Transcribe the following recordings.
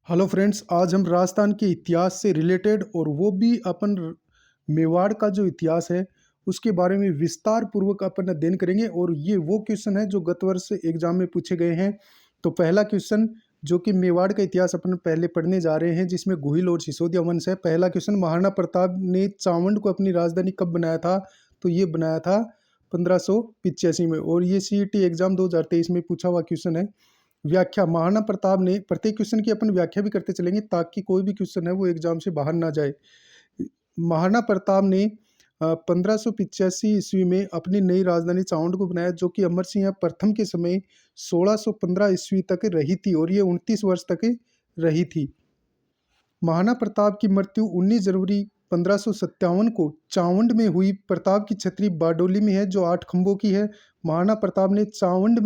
Hello friends, आज हम राजस्थान के इतिहास से रिलेटेड और वो भी मेवाड़ का जो इतिहास है उसके बारे में विस्तार पूर्वक अपन अध्ययन करेंगे। और ये वो क्वेश्चन है जो गत वर्ष एग्जाम में पूछे गए हैं। तो पहला क्वेश्चन जो कि मेवाड़ का इतिहास अपन पहले पढ़ने जा रहे हैं, जिसमें गुहिल और सिसोदिया वंश है। पहला क्वेश्चन, महाराणा प्रताप ने चावंड को अपनी राजधानी कब बनाया था? तो ये बनाया था 1585 में, और ये सीईटी एग्जाम 2023 में पूछा हुआ क्वेश्चन है। व्याख्या, महाराणा प्रताप ने, प्रत्येक क्वेश्चन की अपन व्याख्या भी करते चलेंगे ताकि कोई भी क्वेश्चन है वो एग्जाम से बाहर ना जाए। महाराणा प्रताप ने 1585 ईस्वी में अपनी नई राजधानी चावंड को बनाया, जो कि अमर सिंह प्रथम के समय 1615 ईस्वी तक रही थी, और ये 29 वर्ष तक रही थी। महाराणा प्रताप की मृत्यु 19 जनवरी 1557 को चावंड में हुई। प्रताप की छतरी बारडोली में है, जो 8 खंभों की है। महाराणा प्रताप ने चावंड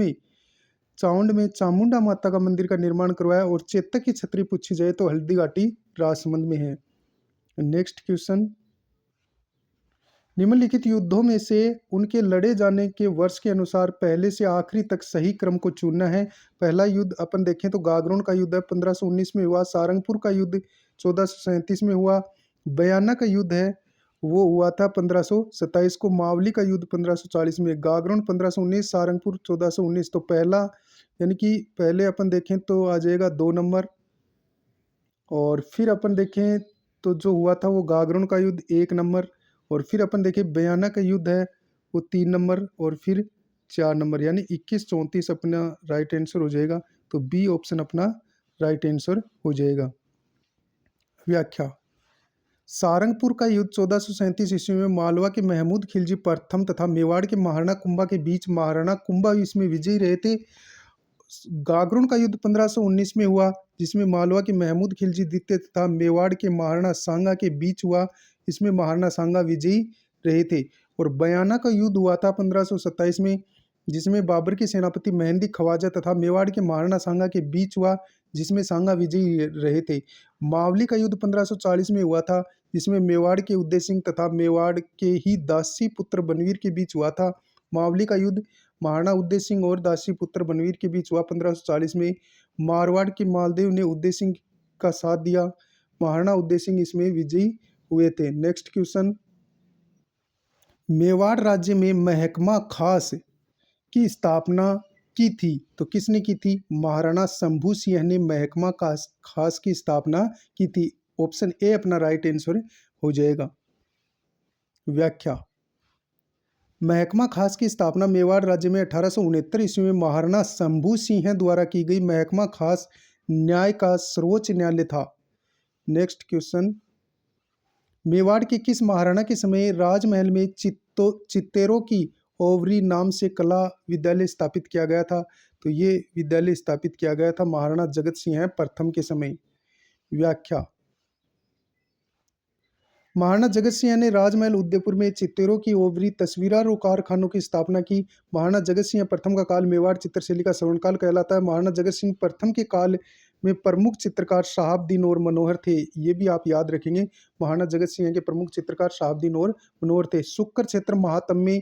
में चामुंडा माता का मंदिर का निर्माण करवाया, और चेतक की छतरी पूछी जाए तो हल्दी घाटी राजसमंद में है। नेक्स्ट क्वेश्चन, निम्नलिखित युद्धों में से उनके लड़े जाने के वर्ष के अनुसार पहले से आखिरी तक सही क्रम को चुनना है। पहला युद्ध अपन देखें तो गागरोन का युद्ध है, 1519 में हुआ। सारंगपुर का युद्ध 1437 में हुआ। बयाना का युद्ध है वो हुआ था 1527 को। मावली का युद्ध 1540 में। गागरोन 1519, सारंगपुर 1419। तो पहला, यानी कि पहले अपन देखें तो आ जाएगा 2 नंबर। और फिर अपन देखें तो जो हुआ था वो गागरोन का युद्ध 1 नंबर। और फिर अपन देखें बयाना का युद्ध है वो 3 नंबर, और फिर 4 नंबर, यानी 21-34 अपना राइट आंसर हो जाएगा। तो बी ऑप्शन अपना राइट आंसर हो जाएगा। व्याख्या, सारंगपुर का युद्ध 1437 ईस्वी में मालवा के महमूद खिलजी प्रथम तथा मेवाड़ के महाराणा कुंभा के बीच महाराणा कुंभा इसमें विजयी रहे थे। गागरोन का युद्ध 1519 में हुआ, जिसमें मालवा के महमूद खिलजी द्वितीय तथा मेवाड़ के महाराणा सांगा के बीच हुआ। इसमें महाराणा सांगा विजयी रहे थे। और बयाना का युद्ध हुआ था 1527 में, जिसमें बाबर के सेनापति मेहंदी खवाजा तथा मेवाड़ के महाराणा सांगा के बीच हुआ, जिसमें सांगा विजयी रहे थे। मावली का युद्ध 1540 में हुआ था, जिसमें मेवाड़ के उदय सिंह तथा मेवाड़ के ही दासी पुत्र बनवीर के बीच हुआ था। मावली का युद्ध महाराणा उदय सिंह और दासी पुत्र बनवीर के बीच हुआ 1540 में। मारवाड़ के मालदेव ने उदय सिंह का साथ दिया। महाराणा उदय सिंह इसमें विजयी हुए थे। नेक्स्ट क्वेश्चन, मेवाड़ राज्य में महकमा खास की स्थापना की थी? तो किसने की थी? महाराणा शंभू सिंह ने महकमा खास की स्थापना की थी। ऑप्शन ए अपना राइट आंसर हो जाएगा। व्याख्या, महकमा खास की स्थापना मेवाड़ राज्य में 1869 ईस्वी में महाराणा शंभू सिंह द्वारा की गई। महकमा खास न्याय का सर्वोच्च न्यायालय था। नेक्स्ट क्वेश्चन, मेवाड़ के किस महाराणा के समय राजमहल में चित्तेरों की ओवरी नाम से कला विद्यालय स्थापित किया गया था? तो ये विद्यालय स्थापित किया गया था महाराणा जगत सिंह प्रथम के समय। व्याख्या, महाराणा जगत सिंह ने राजमहल उदयपुर में चित्तेरों की ओवरी तस्वीरों कारखानों की स्थापना की। महाराणा जगत सिंह प्रथम का काल मेवाड़ चित्रशैली का स्वर्णकाल कहलाता है। महाराणा जगत सिंह प्रथम के काल में प्रमुख चित्रकार शहाबुद्दीन और मनोहर थे। ये भी आप याद रखेंगे, महाराणा जगत सिंह के प्रमुख चित्रकार शहाबुद्दीन और मनोहर थे। शुक्र क्षेत्र महात्म्य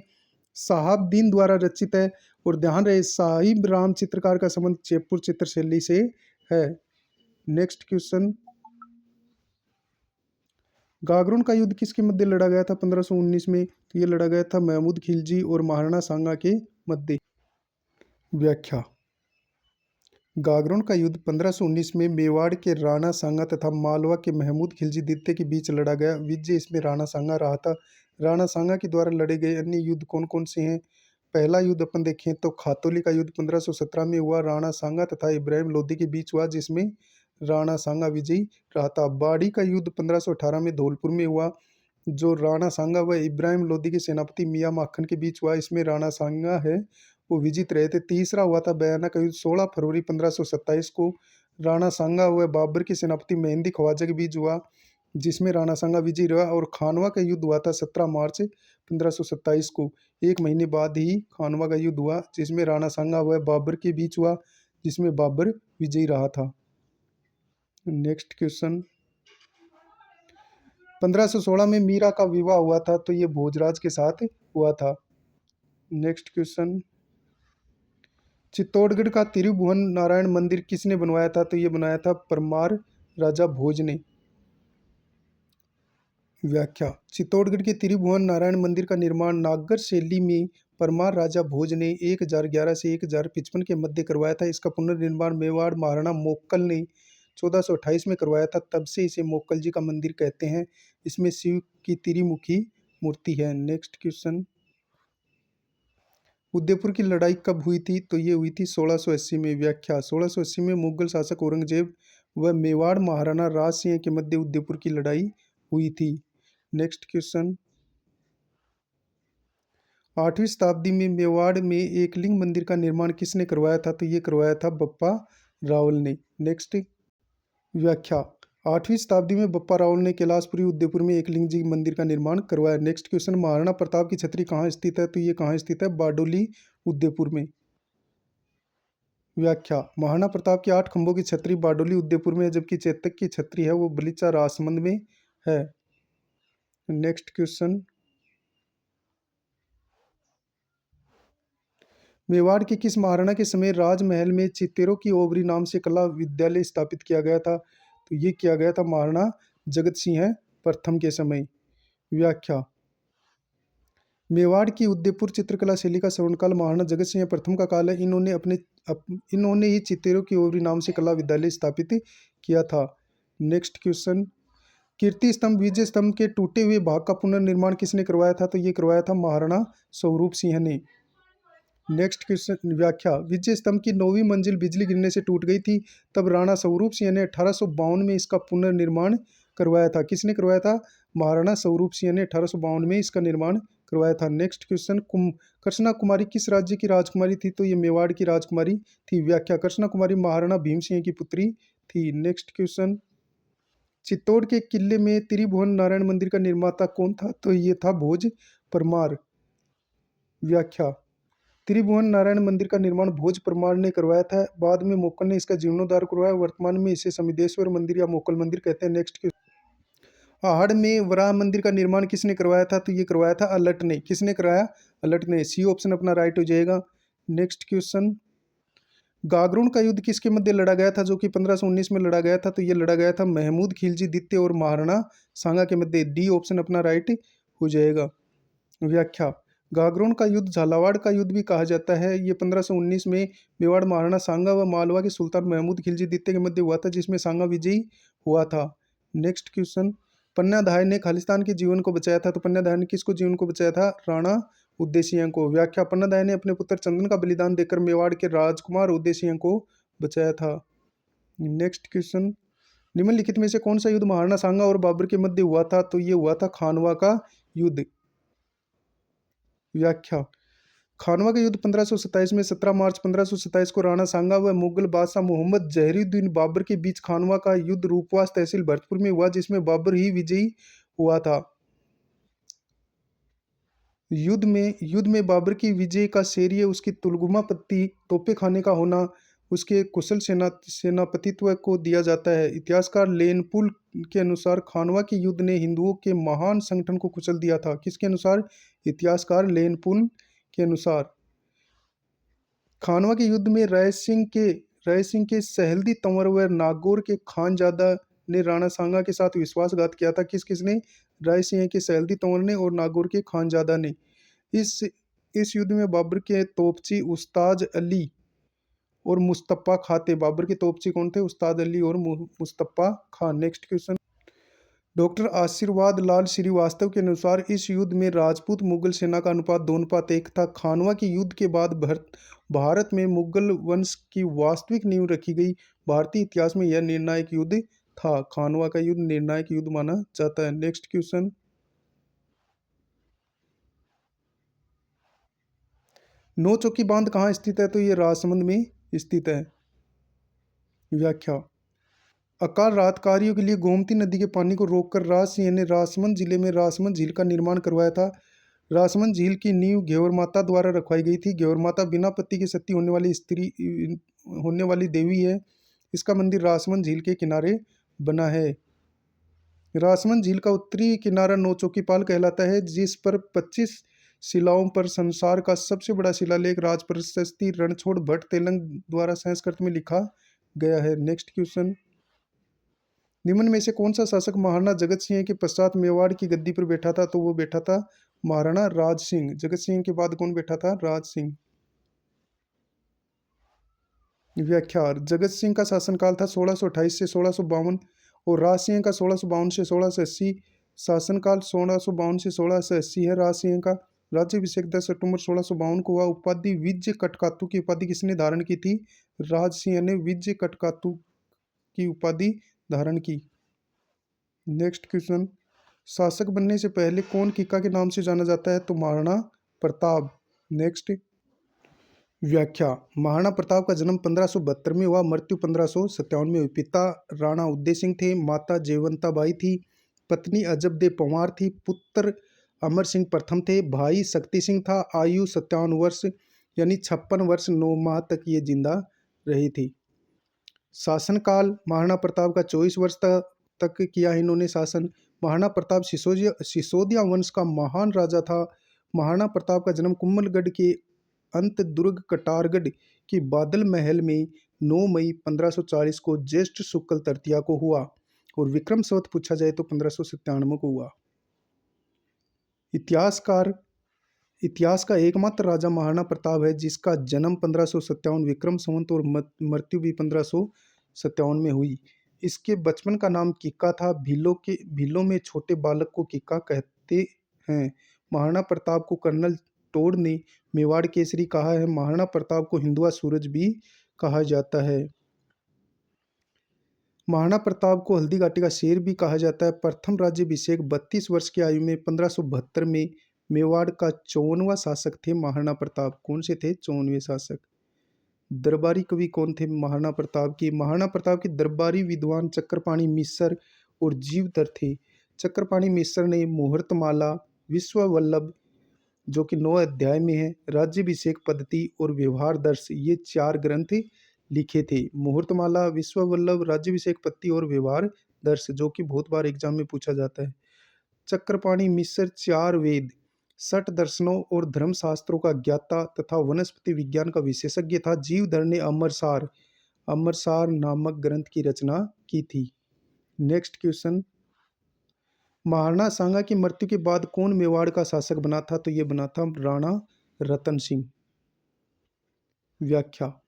शहाबुद्दीन द्वारा रचित है। और ध्यान रहे, साहिब राम चित्रकार का संबंध जयपुर चित्रशैली से है। नेक्स्ट क्वेश्चन, गागरोन का युद्ध किसके मध्य लड़ा गया था 1519 में? तो ये लड़ा गया था महमूद खिलजी और महाराणा सांगा के मध्य। व्याख्या, गागरोन का युद्ध 1519 में मेवाड़ के राणा सांगा तथा मालवा के महमूद खिलजी द्वितीय के बीच लड़ा गया। विजय इसमें राणा सांगा रहा था। राणा सांगा के द्वारा लड़े गए अन्य युद्ध कौन कौन से हैं? पहला युद्ध अपन देखें तो खातौली का युद्ध 1517 में हुआ, राणा सांगा तथा इब्राहिम लोदी के बीच हुआ, जिसमें राणा सांगा विजयी रहा था। बाड़ी का युद्ध 1518 में धौलपुर में हुआ, जो राणा सांगा व इब्राहिम लोदी के सेनापति मियाँ माखन के बीच हुआ। इसमें राणा सांगा है वो विजित रहे थे। तीसरा हुआ था बयाना का युद्ध 16 फरवरी 1527 को, राणा सांगा व बाबर के सेनापति मेहंदी ख्वाजा के बीच हुआ, जिसमें राणा सांगा विजयी रहा। और खानवा का युद्ध हुआ था 17 मार्च 1527 को। एक महीने बाद ही खानवा का युद्ध हुआ, जिसमें राणा सांगा व बाबर के बीच हुआ, जिसमें बाबर विजयी रहा था। नेक्स्ट क्वेश्चन, 1516 में मीरा का विवाह हुआ था, तो ये भोजराज के साथ हुआ था। नेक्स्ट क्वेश्चन, चित्तौड़गढ़ का तिरुभुवन नारायण मंदिर किसने बनवाया था? तो ये बनाया था परमार राजा भोज ने। व्याख्या: चित्तौड़गढ़ के तिरुभुवन नारायण मंदिर का निर्माण नागर शैली में परमार राजा भोज ने 1011 से 1055 के मध्य करवाया था। इसका पुनर्निर्माण मेवाड़ महाराणा मोक्कल ने 1428 में करवाया था। तब से इसे मोक्कल जी का मंदिर कहते हैं। इसमें शिव की त्रिमुखी मूर्ति है। नेक्स्ट क्वेश्चन, उदयपुर की लड़ाई कब हुई थी? तो ये हुई थी 1680 में। व्याख्या: 1680 में मुगल शासक औरंगजेब व मेवाड़ महाराणा राज सिंह के मध्य उदयपुर की लड़ाई हुई थी। नेक्स्ट क्वेश्चन, 8वीं शताब्दी में मेवाड़ में एकलिंग मंदिर का निर्माण किसने करवाया था? तो ये करवाया था बप्पा रावल ने। नेक्स्ट व्याख्या: 8वीं शताब्दी में बप्पा रावल ने कैलाशपुरी उदयपुर में एकलिंग जी मंदिर का निर्माण करवाया। नेक्स्ट क्वेश्चन, महाराणा प्रताप की छतरी कहाँ स्थित है? तो ये कहाँ स्थित है? बारडोली उदयपुर में। व्याख्या: महाराणा प्रताप की 8 खंभों की छतरी बारडोली उदयपुर में है, जबकि चेतक की छतरी है वो बलीचा राजसमंद में है। नेक्स्ट क्वेश्चन, मेवाड़ के किस महाराणा के समय राजमहल में चित्तेरों की ओवरी नाम से कला विद्यालय स्थापित किया गया था? तो ये किया गया था महाराणा जगत सिंह प्रथम के समय। व्याख्या: मेवाड़ की उदयपुर चित्रकला शैली का स्वर्णकाल महाराणा जगत सिंह प्रथम का काल है। इन्होंने ही चित्तेरों की ओवरी नाम से कला विद्यालय स्थापित किया था। नेक्स्ट क्वेश्चन, कीर्ति स्तंभ विजय स्तंभ के टूटे हुए भाग का पुनर्निर्माण किसने करवाया था? तो ये करवाया था महाराणा स्वरूप सिंह ने। नेक्स्ट क्वेश्चन, व्याख्या: विजय स्तंभ की 9वीं मंजिल बिजली गिरने से टूट गई थी। तब राणा स्वरूप सिंह ने 1852 में इसका पुनर्निर्माण करवाया था। किसने करवाया था? महाराणा स्वरूप सिंह ने 1852 में इसका निर्माण करवाया था। नेक्स्ट क्वेश्चन, कृष्णा कुमारी किस राज्य की राजकुमारी थी? तो ये मेवाड़ की राजकुमारी थी। व्याख्या: कृष्णा कुमारी महाराणा भीम सिंह की पुत्री थी। नेक्स्ट क्वेश्चन, चित्तौड़ के किले में त्रिभुवन नारायण मंदिर का निर्माता कौन था? तो ये था भोज परमार। व्याख्या: त्रिभुवन नारायण मंदिर का निर्माण भोज परमार ने करवाया था। बाद में मोक्कल ने इसका जीर्णोद्धार करवाया। वर्तमान में इसे समिदेश्वर मंदिर या मोक्कल मंदिर कहते हैं। नेक्स्ट, आहड़ में वराह मंदिर का निर्माण किसने करवाया था? तो ये करवाया था अलट ने। किसने कराया? अलट ने। सी ऑप्शन अपना राइट हो जाएगा। नेक्स्ट क्वेश्चन, गागरोन का युद्ध किसके मध्य लड़ा गया था, जो कि 1519 में लड़ा गया था? तो ये लड़ा गया था महमूद खिलजी द्वितीय और महाराणा सांगा के मध्य। डी ऑप्शन अपना राइट हो जाएगा। व्याख्या: गागरोन का युद्ध झालावाड़ का युद्ध भी कहा जाता है। ये 1519 में मेवाड़ महाराणा सांगा व मालवा के सुल्तान महमूद खिलजी द्वितीय के मध्य हुआ था, जिसमें सांगा विजयी हुआ था। नेक्स्ट क्वेश्चन, पन्नाधाय ने खालिस्तान के जीवन को बचाया था। तो पन्नाधाय ने किसको जीवन को बचाया था? राणा उदय सिंह को। व्याख्या: पन्नाधाय ने अपने पुत्र चंदन का बलिदान देकर मेवाड़ के राजकुमार उदय सिंह को बचाया था। नेक्स्ट क्वेश्चन, निम्नलिखित में से कौन सा युद्ध महाराणा सांगा और बाबर के मध्य हुआ था? तो ये हुआ था खानवा का युद्ध। व्याख्या: खानवा का युद्ध 1527 में 17 मार्च 1527 को राणा सांगा व मुगल बादशाह मोहम्मद जहरुद्दीन बाबर के बीच खानवा का युद्ध रूपवास तहसील भरतपुर में हुआ, जिसमें बाबर ही विजयी हुआ था। युद्ध में बाबर की विजय का श्रेय उसकी तुलगुमा पत्ती तोपे खाने का होना, उसके कुशल सेनापतित्व को दिया जाता है। इतिहासकार लेनपुल के अनुसार खानवा के युद्ध ने हिंदुओं के महान संगठन को कुचल दिया था। किसके अनुसार? इतिहासकार लेनपुल के अनुसार। खानवा के युद्ध में राय सिंह के सहेल्दी तंवर व नागौर के खानजादा ने राणा सांगा के साथ विश्वासघात किया था। किसने? राय सिंह के सहेल्दी तंवर ने और नागौर के खानजादा ने। इस इस युद्ध में बाबर के तोपची उस्ताद अली और मुस्तफा खां थे। बाबर के तोपची कौन थे? उस्ताद अली और Mustafa Khan. Next question, doctor आशीर्वाद लाल श्रीवास्तव के अनुसार इस युद्ध में राजपूत मुगल सेना का अनुपात 2:1 था। खानवा के युद्ध के बाद भारत में मुगल वंश की वास्तविक नींव रखी गई। भारतीय इतिहास में यह निर्णायक युद्ध था। खानवा का युद्ध निर्णायक युद्ध माना जाता है। नेक्स्ट क्वेश्चन, नौ चौकी बांध कहाँ स्थित है? तो ये राजसमंद में स्थित है। व्याख्या: अकाल राहतकारियों के लिए गोमती नदी के पानी को रोककर राज सिंह ने राजसमंद जिले में राजसमंद झील का निर्माण करवाया था। राजसमंद झील की नींव घेवर माता द्वारा रखवाई गई थी। घेवर माता बिना पति की सती होने वाली देवी है। इसका मंदिर राजसमंद झील के किनारे बना है। राजसमंद झील का उत्तरी किनारा नौ चौकी पाल कहलाता है, जिस पर 25 शिलाओं पर संसार का सबसे बड़ा शिलालेख राज प्रशस्ति रणछोड़ भट्ट तेलंग द्वारा संस्कृत में लिखा गया है। नेक्स्ट क्वेश्चन, निम्न में से कौन सा शासक महाराणा जगत सिंह के पश्चात मेवाड़ की गद्दी पर बैठा था? तो वो बैठा था महाराणा राज सिंह। जगत सिंह के बाद कौन बैठा था? राज सिंह। व्याख्या, जगत सिंह का शासनकाल था 1628 से 1652 और राज सिंह का 1652 से 1680। शासनकाल 1652 से 1680 है। राज सिंह का राज्याभिषेक 10 अक्टूबर 1652 को हुआ। उपाधि विजय कटकातु की उपाधि किसने धारण की थी? राज सिंह ने विजय कटकातु की उपाधि धारण की। नेक्स्ट क्वेश्चन, शासक बनने से पहले कौन किक्का के नाम से जाना जाता है? तो महाराणा प्रताप। नेक्स्ट व्याख्या, महाराणा प्रताप का जन्म 1572 में हुआ, मृत्यु 1557 में हुई। पिता राणा उदय सिंह थे, माता जयवंता बाई थी, पत्नी अजब दे पंवार थी, पुत्र अमर सिंह प्रथम थे, भाई शक्ति सिंह था। आयु 57 वर्ष यानी 56 वर्ष 9 माह तक ये जिंदा रही थी। शासनकाल महाराणा प्रताप का 24 वर्ष तक किया इन्होंने शासन। महाराणा प्रताप सिसोदिया वंश का महान राजा था। महाराणा प्रताप का जन्म कुंभलगढ़ के अंत दुर्ग कटारगढ़ की बादल महल में 9 मई 1540 को ज्येष्ठ शुक्ल तृतीया को हुआ और विक्रम संवत पूछा जाए तो 1597 को हुआ। इतिहास का एकमात्र राजा महाराणा प्रताप है जिसका जन्म 1557 विक्रम संवत और मृत्यु भी 1557 में हुई। इसके बचपन का नाम किक्का था। भीलों में छोटे बालक को किक्का कहते हैं। महाराणा प्रताप को कर्नल टोड ने मेवाड़ केसरी कहा है। महाराणा प्रताप को हिंदुआ सूरज भी कहा जाता है। महाराणा प्रताप को हल्दी घाटी का शेर भी कहा जाता है। प्रथम राज्याभिषेक 32 वर्ष की आयु में 1572 में मेवाड़ का 54वां शासक थे महाराणा प्रताप। कौन से थे? 54वें शासक। दरबारी कवि कौन थे महाराणा प्रताप की? महाराणा प्रताप के दरबारी विद्वान चक्रपाणी मिश्र और जीवधर थे। चक्रपाणी मिश्र ने मुहूर्तमाला, विश्ववल्लभ जो कि 9 अध्याय में है, राज्याभिषेक पद्धति और व्यवहार दर्श ये 4 ग्रंथ लिखे थे। मुहूर्तमाला, विश्ववल्लभ, राज्याभिषेक पद्धति और व्यवहार दर्श जो कि बहुत बार एग्जाम में पूछा जाता है। चक्रपाणी मिश्र 4 वेद, 60 दर्शनों और धर्मशास्त्रों का ज्ञाता तथा वनस्पति विज्ञान का विशेषज्ञ था। जीवधर ने अमरसार नामक ग्रंथ की रचना की थी। नेक्स्ट क्वेश्चन, महाराणा सांगा की मृत्यु के बाद कौन मेवाड़ का शासक बना था? तो ये बना था राणा रतन सिंह। व्याख्या,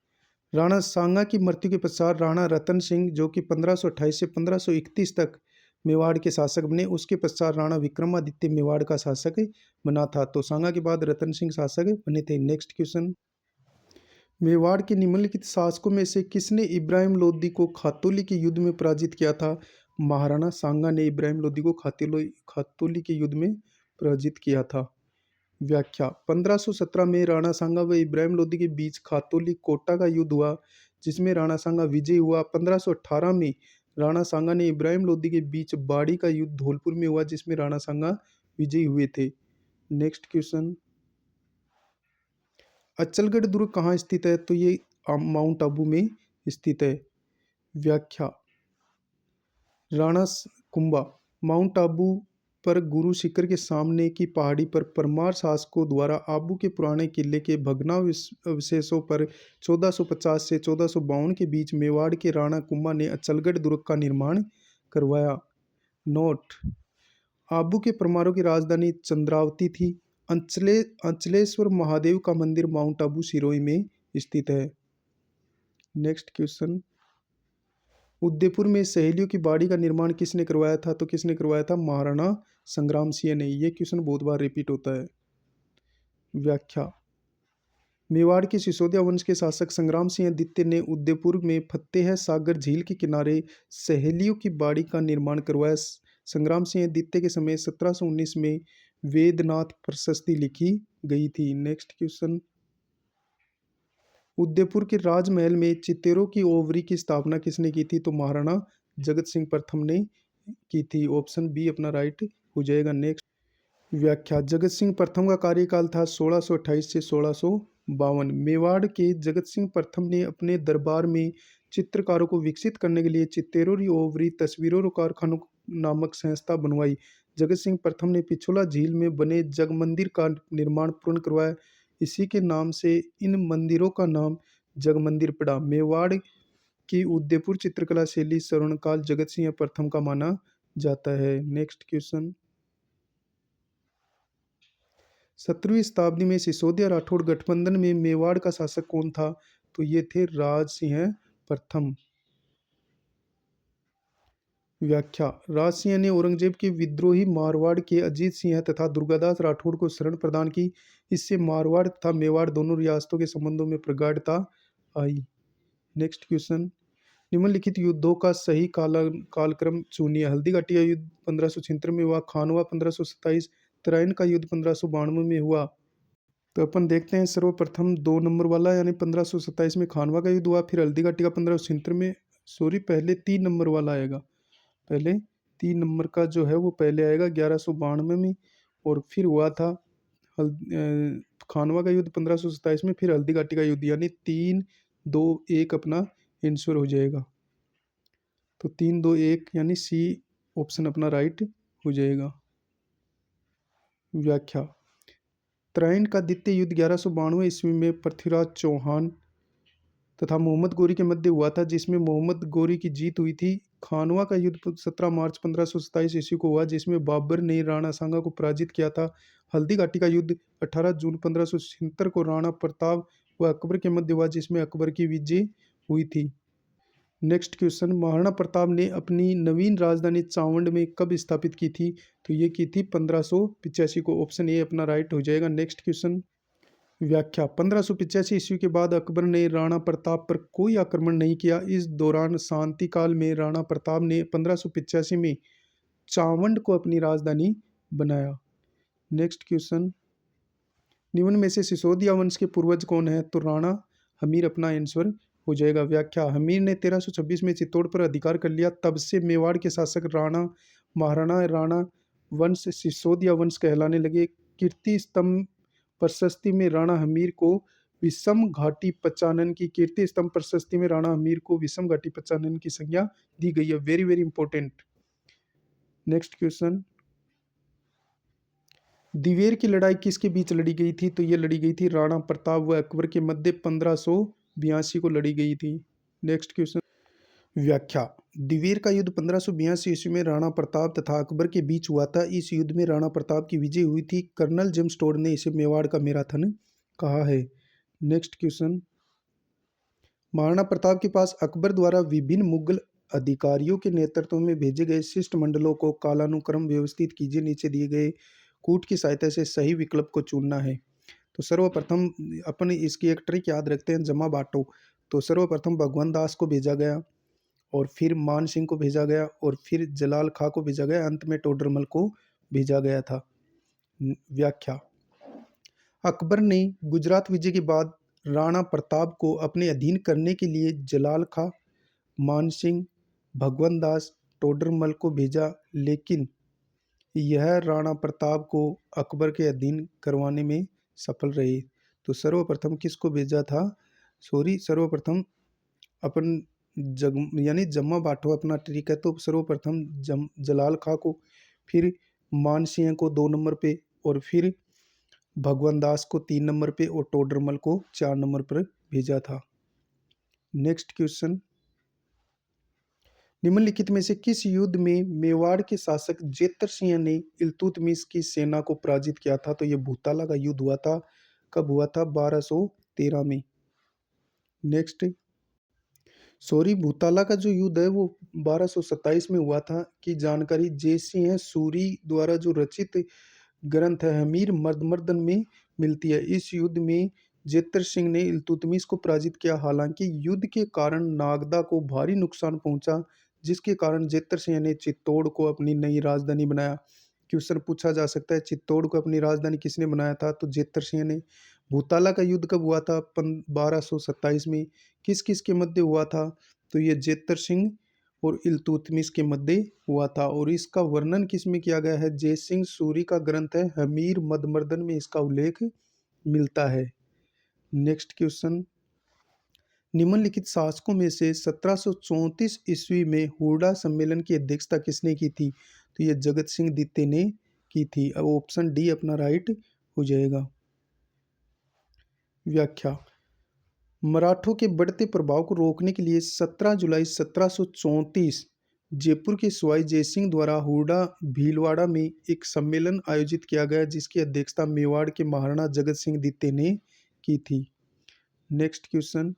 राणा सांगा की मृत्यु के पश्चात राणा रतन सिंह जो कि 1528 से 1531 तक मेवाड़ के शासक बने। उसके पश्चात राणा विक्रमादित्य मेवाड़ का शासक बना था। तो सांगा के बाद रतन सिंह शासक बने थे। नेक्स्ट क्वेश्चन, मेवाड़ के निम्नलिखित शासकों में से किसने इब्राहिम लोदी को खातौली के युद्ध में पराजित किया था? महाराणा सांगा ने इब्राहिम लोदी को खातौली के युद्ध में पराजित किया था। व्याख्या, 1517 में राणा सांगा व इब्राहिम लोदी के बीच खातौली कोटा का युद्ध हुआ जिसमें राणा सांगा विजयी हुआ। 1518 में राणा सांगा ने इब्राहिम लोदी के बीच बाड़ी का युद्ध धौलपुर में हुआ जिसमें राणा सांगा विजयी हुए थे। नेक्स्ट क्वेश्चन, अचलगढ़ दुर्ग कहाँ स्थित है? तो ये माउंट आबू में स्थित है। व्याख्या, राणा कुंभा, माउंट आबू पर गुरु शिखर के सामने की पहाड़ी पर परमार शासकों द्वारा आबू के पुराने किले के भग्नावशेषों पर 1450 से 1452 के बीच मेवाड़ के राणा कुंभा ने अचलगढ़ दुर्ग का निर्माण करवाया। नोट, आबू के परमारों की राजधानी चंद्रावती थी। अंचलेश्वर महादेव का मंदिर माउंट आबू सिरोही में स्थित है। नेक्स्ट क्वेश्चन, उदयपुर में सहेलियों की बाड़ी का निर्माण किसने करवाया था? तो किसने करवाया था? महाराणा संग्राम सिंह ने। यह क्वेश्चन बहुत बार रिपीट होता है। व्याख्या, मेवाड़ के सिसोदिया वंश के शासक संग्राम सिंह द्वितीय ने उदयपुर में फतेह सागर झील के किनारे सहेलियों की बाड़ी का निर्माण करवाया। संग्राम सिंह द्वितीय के समय 1719 में वेदनाथ प्रशस्ति लिखी गई थी। नेक्स्ट क्वेश्चन, उदयपुर के राजमहल में चितेरों की ओवरी की स्थापना किसने की थी? तो महाराणा जगत सिंह प्रथम ने की थी। ऑप्शन बी अपना राइट हो जाएगा। नेक्स्ट व्याख्या, जगत सिंह प्रथम का कार्यकाल था 1628 से 1652। मेवाड़ के जगत सिंह प्रथम ने अपने दरबार में चित्रकारों को विकसित करने के लिए चित्तेरों ओवरी तस्वीरों कारखानों नामक संस्था बनवाई जगत सिंह प्रथम ने पिछोला झील में बने जग मंदिर का निर्माण पूर्ण करवाया। इसी के नाम से इन मंदिरों का नाम जग मंदिर पड़ा। मेवाड़ की उदयपुर चित्रकला शैली स्वर्णकाल जगत सिंह प्रथम का माना जाता है। नेक्स्ट क्वेश्चन, 17वीं शताब्दी में सिसोदिया राठौड़ गठबंधन में मेवाड़ का शासक कौन था? तो ये थे राज सिंह प्रथम। व्याख्या, राज सिंह ने औरंगजेब के विद्रोही मारवाड़ के अजीत सिंह तथा दुर्गादास राठौड़ को शरण प्रदान की। इससे मारवाड़ तथा मेवाड़ दोनों रियासतों के संबंधों में प्रगाढ़ता आई। नेक्स्ट क्वेश्चन, निम्नलिखित युद्धों का सही कालक्रम चुनिए। हल्दी घाटी का युद्ध 1576 में हुआ, खानवा 1527, तराइन का युद्ध 1592 में हुआ। तो अपन देखते हैं सर्वप्रथम 2 नंबर वाला यानी 1527 में खानवा का युद्ध हुआ, फिर हल्दी घाटी का 1576 में, सॉरी पहले 3 नंबर वाला आएगा, पहले 3 नंबर का जो है वो पहले आएगा 1192 में, और फिर हुआ था खानवा का युद्ध 1527 में, फिर हल्दी घाटी का युद्ध, यानी 3-2-1 अपना आंसर हो जाएगा। तो 3-2-1 यानी सी ऑप्शन अपना राइट हो जाएगा। व्याख्या, तराइन का द्वितीय युद्ध 1192 ईस्वी में पृथ्वीराज चौहान तथा मोहम्मद गोरी के मध्य हुआ था, जिसमें मोहम्मद गोरी की जीत हुई थी। खानवा का युद्ध 17 मार्च 1527 ईस्वी को हुआ, जिसमें बाबर ने राणा सांगा को पराजित किया था। हल्दी घाटी का युद्ध 18 जून 1576 को राणा प्रताप व अकबर के मध्य हुआ, जिसमें अकबर की विजय हुई थी। नेक्स्ट क्वेश्चन, महाराणा प्रताप ने अपनी नवीन राजधानी चावंड में कब स्थापित की थी? तो ये की थी 1585 को, ऑप्शन ए अपना राइट हो जाएगा। नेक्स्ट क्वेश्चन, व्याख्या, 1585 ईस्वी के बाद अकबर ने राणा प्रताप पर कोई आक्रमण नहीं किया। इस दौरान शांति काल में राणा प्रताप ने 1585 में चावंड को अपनी राजधानी बनाया। नेक्स्ट क्वेश्चन, निम्न में से सिसोदिया वंश के पूर्वज कौन है? तो राणा हमीर अपना आंसर हो जाएगा। व्याख्या, हमीर ने 1326 में चित्तौड़ पर अधिकार कर लिया। तब से मेवाड़ के शासक राणा महाराणा राणा वंश सिसोदिया वंश कहलाने लगे। कीर्ति स्तंभ प्रशस्ति में राणा हमीर को विषम घाटी पचानन की कीर्ति स्तंभ प्रशस्ति में राणा हमीर को विषम घाटी पचानन की संज्ञा दी गई है। Very very important. Next question, Dewair की लड़ाई किसके बीच लड़ी गई थी? तो ये लड़ी गई थी राणा प्रताप व अकबर के मध्य 1582 को लड़ी गई थी। नेक्स्ट क्वेश्चन, व्याख्या, दिवेर का युद्ध 1582 ईस्वी में राणा प्रताप तथा अकबर के बीच हुआ था। इस युद्ध में राणा प्रताप की विजय हुई थी। कर्नल जेम्स टोड ने इसे मेवाड़ का मैराथन कहा है। नेक्स्ट क्वेश्चन, महाराणा प्रताप के पास अकबर द्वारा विभिन्न मुगल अधिकारियों के नेतृत्व में भेजे गए शिष्टमंडलों को कालानुक्रम व्यवस्थित कीजिए। नीचे दिए गए कूट की सहायता से सही विकल्प को चुनना है। तो सर्वप्रथम अपन इसकी एक ट्रिक याद रखते हैं, जमा बांटो। तो सर्वप्रथम भगवान दास को भेजा गया, और फिर मान सिंह को भेजा गया, और फिर जलाल खां को भेजा गया, अंत में टोडरमल को भेजा गया था। व्याख्या, अकबर ने गुजरात विजय के बाद राणा प्रताप को अपने अधीन करने के लिए जलाल खां, मान सिंह, भगवान दास, टोडरमल को भेजा, लेकिन यह राणा प्रताप को अकबर के अधीन करवाने में सफल रहे। तो सर्वप्रथम किसको भेजा था? सर्वप्रथम अपन यानी जम्मा बांटो अपना ट्रिक है। तो सर्वप्रथम जलाल खां को, फिर मान सिंह को 2 नंबर पे, और फिर भगवान दास को 3 नंबर पे, और टोडरमल को 4 नंबर पर भेजा था। नेक्स्ट क्वेश्चन, निम्नलिखित में से किस युद्ध में मेवाड़ के शासक जेतर सिंह ने इल्तुतमिश की सेना को पराजित किया था? तो ये भूताला का युद्ध हुआ था। कब हुआ था? 1213 में। नेक्स्ट, भूताला का जो युद्ध है वो 1227 में हुआ था की जानकारी जय सिंह सूरी द्वारा जो रचित ग्रंथ है हमीर मर्दमर्दन में मिलती है। इस युद्ध में जेतर सिंह ने इल्तुतमिश को पराजित किया। हालांकि युद्ध के कारण नागदा को भारी नुकसान पहुंचा, जिसके कारण जेतर सिंह ने चित्तौड़ को अपनी नई राजधानी बनाया। क्वेश्चन पूछा जा सकता है, चित्तौड़ को अपनी राजधानी किसने बनाया था? तो जेतर सिंह ने। भूताला का युद्ध कब हुआ था? 1227 में। किस किस के मध्य हुआ था? तो ये जेतर सिंह और इल्तुतमिश के मध्य हुआ था, और इसका वर्णन किस में किया गया है? जय सिंह सूरी का ग्रंथ है हमीर मर्दमर्दन में इसका उल्लेख मिलता है। नेक्स्ट क्वेश्चन, निम्नलिखित शासकों में से 1734 ईस्वी में हुर्डा सम्मेलन की अध्यक्षता किसने की थी? तो ये जगत सिंह द्वितीय ने की थी। अब ऑप्शन डी अपना राइट हो जाएगा। व्याख्या, मराठों के बढ़ते प्रभाव को रोकने के लिए 17 जुलाई 1734 जयपुर के सवाई जयसिंह द्वारा हुडा भीलवाड़ा में एक सम्मेलन आयोजित किया गया, जिसकी अध्यक्षता मेवाड़ के महाराणा जगत सिंह द्वितीय ने की थी। नेक्स्ट क्वेश्चन,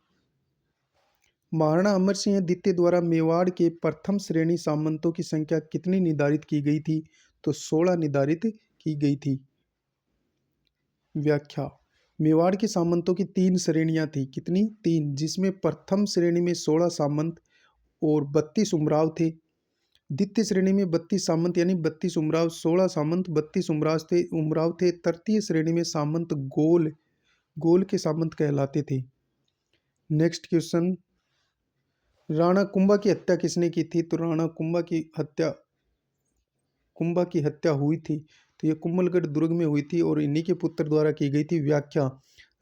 महाराणा अमर सिंह द्वितीय द्वारा मेवाड़ के प्रथम श्रेणी सामंतों की संख्या कितनी निर्धारित की गई थी? तो 16 निर्धारित की गई थी। व्याख्या, मेवाड़ के सामंतों की 3 श्रेणियां थी। कितनी? 3, जिसमें प्रथम श्रेणी में 16 सामंत और 32 उमराव थे। द्वितीय श्रेणी में 32 सामंत यानी 32 उमराव, 16 सामंत, 32 उमराव थे। तृतीय श्रेणी में सामंत गोल के सामंत कहलाते थे। नेक्स्ट क्वेश्चन, राणा कुंभा की हत्या किसने की थी? तो राणा कुंभा की हत्या हुई थी, तो ये कुंभलगढ़ दुर्ग में हुई थी और इन्हीं के पुत्र द्वारा की गई थी। व्याख्या,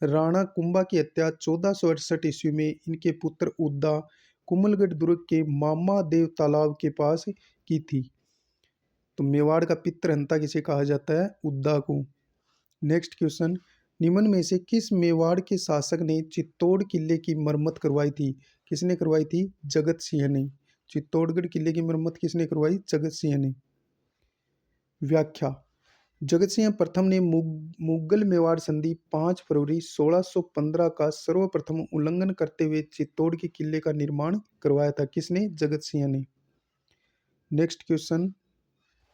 राणा कुंभा की हत्या 1468 ईस्वी में इनके पुत्र उद्दा कुंभलगढ़ दुर्ग के मामा देव तालाब के पास की थी। तो मेवाड़ का पितृहंता किसे कहा जाता है? उद्दा को। नेक्स्ट क्वेश्चन, निम्न में से किस मेवाड़ के शासक ने चित्तौड़ किले की मरम्मत करवाई थी? किसने करवाई थी? जगत सिंह ने। चित्तौड़गढ़ किले की मरम्मत किसने करवाई? जगत सिंह ने। व्याख्या, जगत सिंह प्रथम ने मुगल मेवाड़ संधि 5 फरवरी 1615 का सर्वप्रथम उल्लंघन करते हुए चित्तौड़ के किले का निर्माण करवाया था। किसने? जगत सिंह ने। नेक्स्ट क्वेश्चन,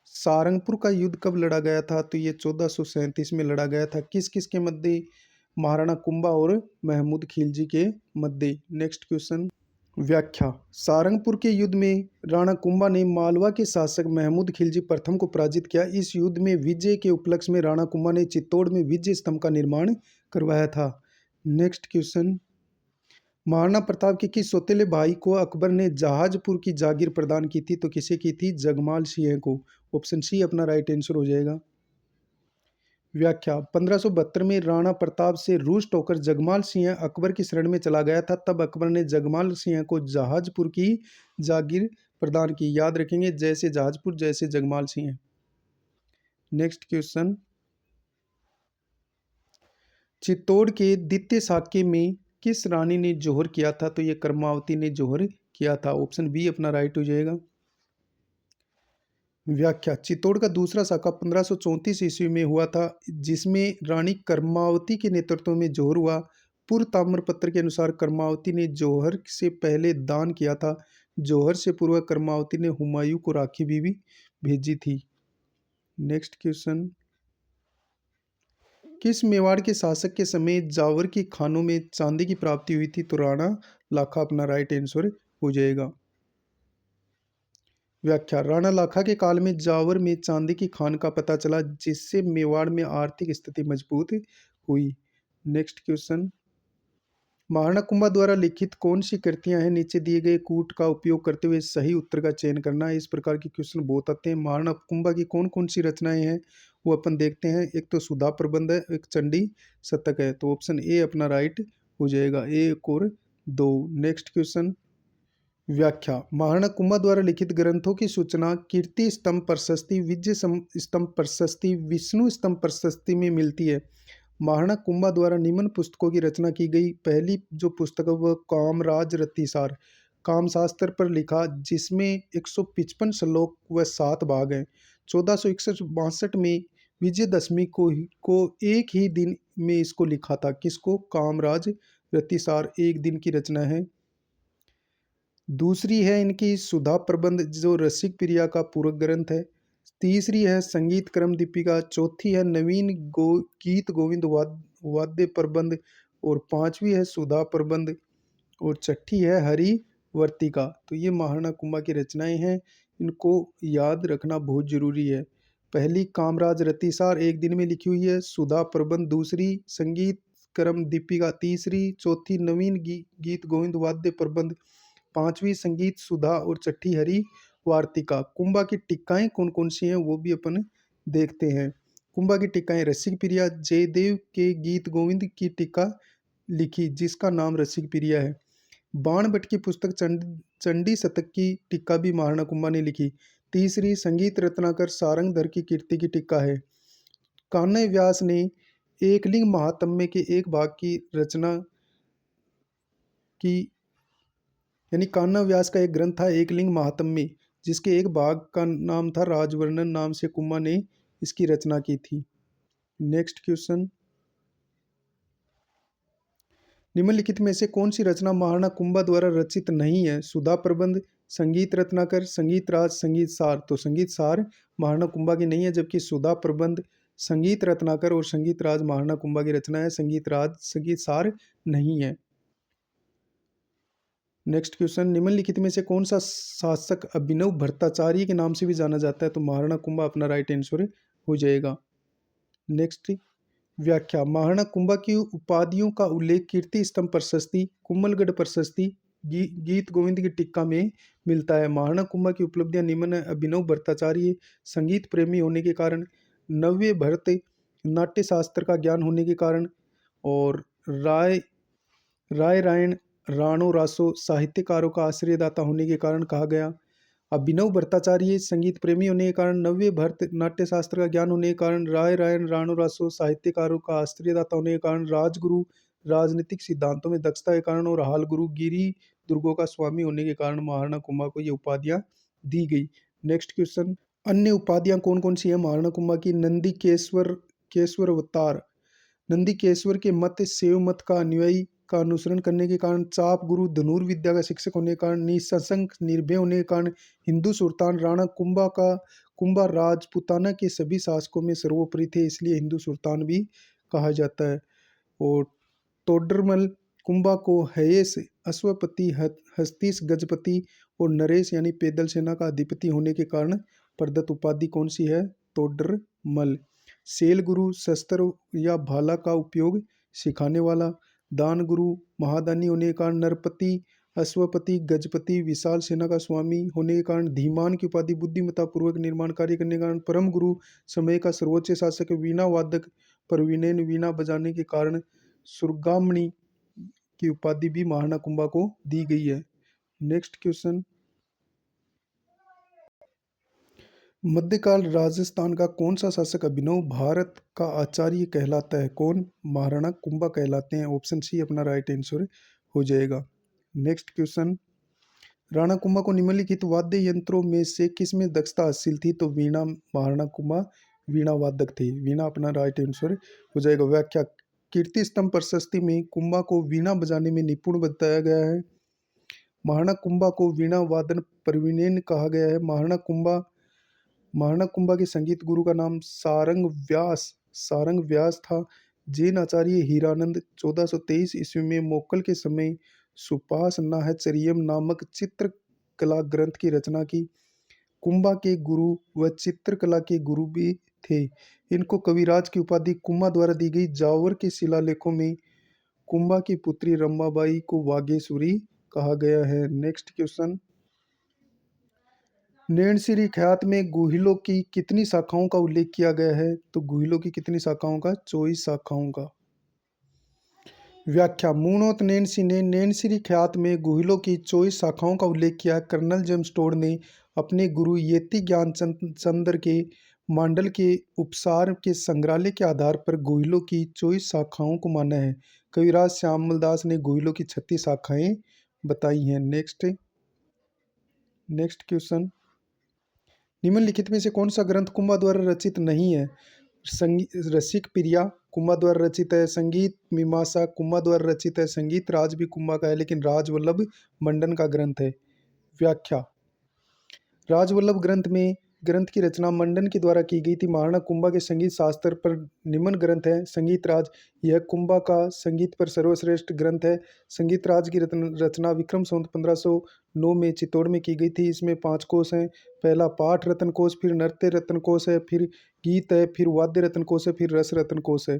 सारंगपुर का युद्ध कब लड़ा गया था? तो ये 1437 में लड़ा गया था। किस किस के मध्य? महाराणा कुंभा और महमूद खिलजी के मध्य। नेक्स्ट क्वेश्चन, व्याख्या, सारंगपुर के युद्ध में राणा कुंभा ने मालवा के शासक महमूद खिलजी प्रथम को पराजित किया। इस युद्ध में विजय के उपलक्ष्य में राणा कुंभा ने चित्तौड़ में विजय स्तंभ का निर्माण करवाया था। नेक्स्ट क्वेश्चन, महाराणा प्रताप के किस सौतेले भाई को अकबर ने जहाजपुर की जागीर प्रदान की थी? तो किसे की थी? जगमाल सिंह को। ऑप्शन सी अपना राइट आंसर हो जाएगा। व्याख्या, 1572 में राणा प्रताप से रुष्ट होकर जगमाल सिंह अकबर की शरण में चला गया था। तब अकबर ने जगमाल सिंह को जहाजपुर की जागीर प्रदान की। याद रखेंगे, जैसे जहाजपुर जैसे जगमाल सिंह। नेक्स्ट क्वेश्चन, चित्तौड़ के द्वितीय साक्य में किस रानी ने जोहर किया था? तो ये कर्मावती ने जोहर किया था। ऑप्शन बी अपना राइट हो जाएगा। व्याख्या, चित्तौड़ का दूसरा साका 1534 ईस्वी में हुआ था, जिसमें रानी कर्मावती के नेतृत्व में जोहर हुआ। पूर्व ताम्रपत्र के अनुसार कर्मावती ने जोहर से पहले दान किया था। जोहर से पूर्व कर्मावती ने हुमायूं को राखी भी भेजी थी। नेक्स्ट क्वेश्चन, किस मेवाड़ के शासक के समय जावर की खानों में चांदी की प्राप्ति हुई थी? तो राणा लाखा अपना राइट आंसर हो जाएगा। व्याख्या, राणा लाखा के काल में जावर में चांदी की खान का पता चला, जिससे मेवाड़ में आर्थिक स्थिति मजबूत हुई। नेक्स्ट क्वेश्चन, महाराणा कुंभा द्वारा लिखित कौन सी कृतियां हैं? नीचे दिए गए कूट का उपयोग करते हुए सही उत्तर का चयन करना है। इस प्रकार के क्वेश्चन बहुत आते हैं। महाराणा कुंभा की कौन कौन सी रचनाएं हैं वो अपन देखते हैं। एक तो सुधा प्रबंध है, एक चंडी शतक है। तो ऑप्शन ए अपना राइट हो जाएगा, 1 और 2। नेक्स्ट क्वेश्चन, व्याख्या, महाराणा कुंभा द्वारा लिखित ग्रंथों की सूचना कीर्ति स्तंभ प्रशस्ति, विजय स्तंभ प्रशस्ति, विष्णु स्तंभ प्रशस्ति में मिलती है। महाराणा कुंभा द्वारा निम्न पुस्तकों की रचना की गई। पहली जो पुस्तक है वह कामराज रतिसार कामशास्त्र पर लिखा, जिसमें 155 श्लोक व 7 भाग हैं। 1461-62 में विजयदशमी को एक ही दिन में इसको लिखा था। किसको? कामराज रतिसार। एक दिन की रचना है। दूसरी है इनकी सुधा प्रबंध, जो रसिक प्रिया का पूरक ग्रंथ है। तीसरी है संगीत क्रम दीपिका। चौथी है नवीन गीत गोविंद वाद्य प्रबंध। और पांचवी है सुधा प्रबंध। और छठी है हरिवर्तिका। तो ये महाराणा कुंभा की रचनाएं हैं, इनको याद रखना बहुत जरूरी है। पहली कामराज रतिसार एक दिन में लिखी हुई है। सुधा प्रबंध दूसरी, संगीत क्रम दीपिका तीसरी, चौथी नवीन गीत गोविंद वाद्य प्रबंध, पांचवी संगीत सुधा और छठी हरि वार्तिका। कुंभा की टीकाएं कौन कौन सी हैं वो भी अपन देखते हैं। कुंभा की टीकाएं, रसिक प्रिया जयदेव के गीत गोविंद की टीका लिखी, जिसका नाम रसिक प्रिया है। बाण भट्ट की पुस्तक चंडी शतक की टीका भी महाराणा कुंभा ने लिखी। तीसरी संगीत रत्नाकर सारंगधर की कीर्ति की टीका है। कान्य व्यास ने एकलिंग महात्म्य के एक भाग की रचना की, यानी कान्य व्यास का एक ग्रंथ था एकलिंग महात्म्य, जिसके एक भाग का नाम था राजवर्णन नाम से कुंभा ने इसकी रचना की थी। नेक्स्ट क्वेश्चन, निम्नलिखित में से कौन सी रचना महाराणा कुंभा द्वारा रचित नहीं है? सुधा प्रबंध, संगीत रत्नाकर, संगीत राज, संगीत सार। तो संगीत सार महाराणा कुंभा की नहीं है, जबकि सुधा प्रबंध, संगीत रत्नाकर और संगीत राज महाराणा कुंभा की रचना है। संगीत राज, संगीत सार नहीं है। नेक्स्ट क्वेश्चन, निम्नलिखित में से कौन सा शासक अभिनव भट्टाचार्य के नाम से भी जाना जाता है? तो महाराणा कुंभा अपना राइट आंसर हो जाएगा। नेक्स्ट व्याख्या, महाराणा कुंभा की उपाधियों का उल्लेख कीर्ति स्तंभ प्रशस्ति, कुम्भलगढ़ प्रशस्ति, गीत गोविंद की टीका में मिलता है। महाराणा कुंभा की उपलब्धियां निम्न है। अभिनव भट्टाचार्य संगीत प्रेमी होने के कारण, नव्य भरत नाट्य शास्त्र का ज्ञान होने के कारण, और राय रायण राणो रासो साहित्यकारों का आश्रयदाता होने के कारण कहा गया। अभिनव भट्टाचार्य संगीत प्रेमी होने के कारण, नव्य भरत नाट्य शास्त्र का ज्ञान होने के कारण, राय रायन राणो रासो साहित्यकारों का आश्रयदाता होने के कारण, राजगुरु राजनीतिक सिद्धांतों में दक्षता के कारण, और हाल गुरु गिरी दुर्गों का स्वामी होने के कारण महाराणा कुंभा को ये उपाधियां दी गई। नेक्स्ट क्वेश्चन, अन्य उपाधियां कौन कौन सी है महाराणा कुंभा की? नंदी केश्वर अवतार, नंदीकेश्वर के मत शैव मत का अनुयायी का अनुसरण करने के कारण, चाप गुरु धनुर्विद्या का शिक्षक होने के कारण, निसंशक निर्भय होने के कारण, हिंदू सुल्तान राणा कुंभा राजपुताना के सभी शासकों में सर्वोपरि थे, इसलिए हिंदू सुल्तान भी कहा जाता है। और तोडरमल कुंभा को हयेश अश्वपति, हस्तीस गजपति और नरेश यानी पैदल सेना का अधिपति होने के कारण प्रदत्त उपाधि कौन सी है? तोडरमल। शैल गुरु शस्त्र या भाला का उपयोग सिखाने वाला, दान गुरु महादानी होने के कारण, नरपति अश्वपति गजपति विशाल सेना का स्वामी होने के कारण, धीमान की उपाधि बुद्धिमत्ता पूर्वक निर्माण कार्य करने के कारण, परम गुरु समय का सर्वोच्च शासक, वीणा वादक परवीनैन वीणा बजाने के कारण, सुरगामणि की उपाधि भी महाराणा कुंभा को दी गई है। नेक्स्ट क्वेश्चन, मध्यकाल राजस्थान का कौन सा शासक अभिनव भारत का आचार्य कहलाता है? कौन? महाराणा कुंभा कहलाते हैं। ऑप्शन सी अपना राइट आंसर हो जाएगा। नेक्स्ट क्वेश्चन, राणा कुंभा को निम्नलिखित वाद्य यंत्रों में से किसमें दक्षता हासिल थी? तो वीणा, महाराणा कुंभा वीणा वादक थे। वीणा अपना राइट आंसर हो जाएगा। व्याख्या, कीर्ति स्तंभ प्रशस्ति में कुंभा को वीणा बजाने में निपुण बताया गया है। महाराणा कुंभा को वीणा वादन प्रवीणैन कहा गया है। महाराणा कुंभा के संगीत गुरु का नाम सारंग व्यास था। जैन आचार्य हीरानंद 1423 ईस्वी में मोक्कल के समय सुपास नाहचरियम नामक चित्रकला ग्रंथ की रचना की। कुंभा के गुरु व चित्रकला के गुरु भी थे। इनको कविराज की उपाधि कुंभा द्वारा दी गई। जावर के शिलालेखों में कुंभा की पुत्री रमाबाई को वागेश्वरी कहा गया है। नेक्स्ट क्वेश्चन, नैनसिरी ख्यात में गुहिलों की कितनी शाखाओं का उल्लेख किया गया है? तो गुहिलों की कितनी शाखाओं का? 24 शाखाओं का। व्याख्या, मूणोत नैनसी ने नैनसिरी ख्यात में गुहिलों की 24 शाखाओं का उल्लेख किया। कर्नल जेम्स टोड ने अपने गुरु येती ज्ञान चंद्र के मांडल के उपसार के संग्रहालय के आधार पर गुहिलों की 24 शाखाओं को माना है। कविराज श्यामलदास ने गुहिलों की 36 शाखाएं बताई हैं। नेक्स्ट क्वेश्चन, निम्नलिखित में से कौन सा ग्रंथ कुंभा द्वारा रचित नहीं है? रसिक प्रिया कुंभा द्वारा रचित है। संगीत मीमांसा कुंभा द्वारा रचित है। संगीत राज भी कुंभा का है, लेकिन राजवल्लभ मंडन का ग्रंथ है। व्याख्या, राजवल्लभ ग्रंथ की रचना मंडन के द्वारा की गई थी। महाराणा कुंभा के संगीत शास्त्र पर निम्न ग्रंथ है। संगीत राज, यह कुंभा का संगीत पर सर्वश्रेष्ठ ग्रंथ है। संगीत राज की रचना विक्रम संवत 1509 में चित्तौड़ में की गई थी। इसमें 5 कोश हैं। पहला पाठ रत्न कोश, फिर नृत्य रत्न कोश है, फिर गीत है, फिर वाद्य रत्न कोश है, फिर रस रत्न कोश है।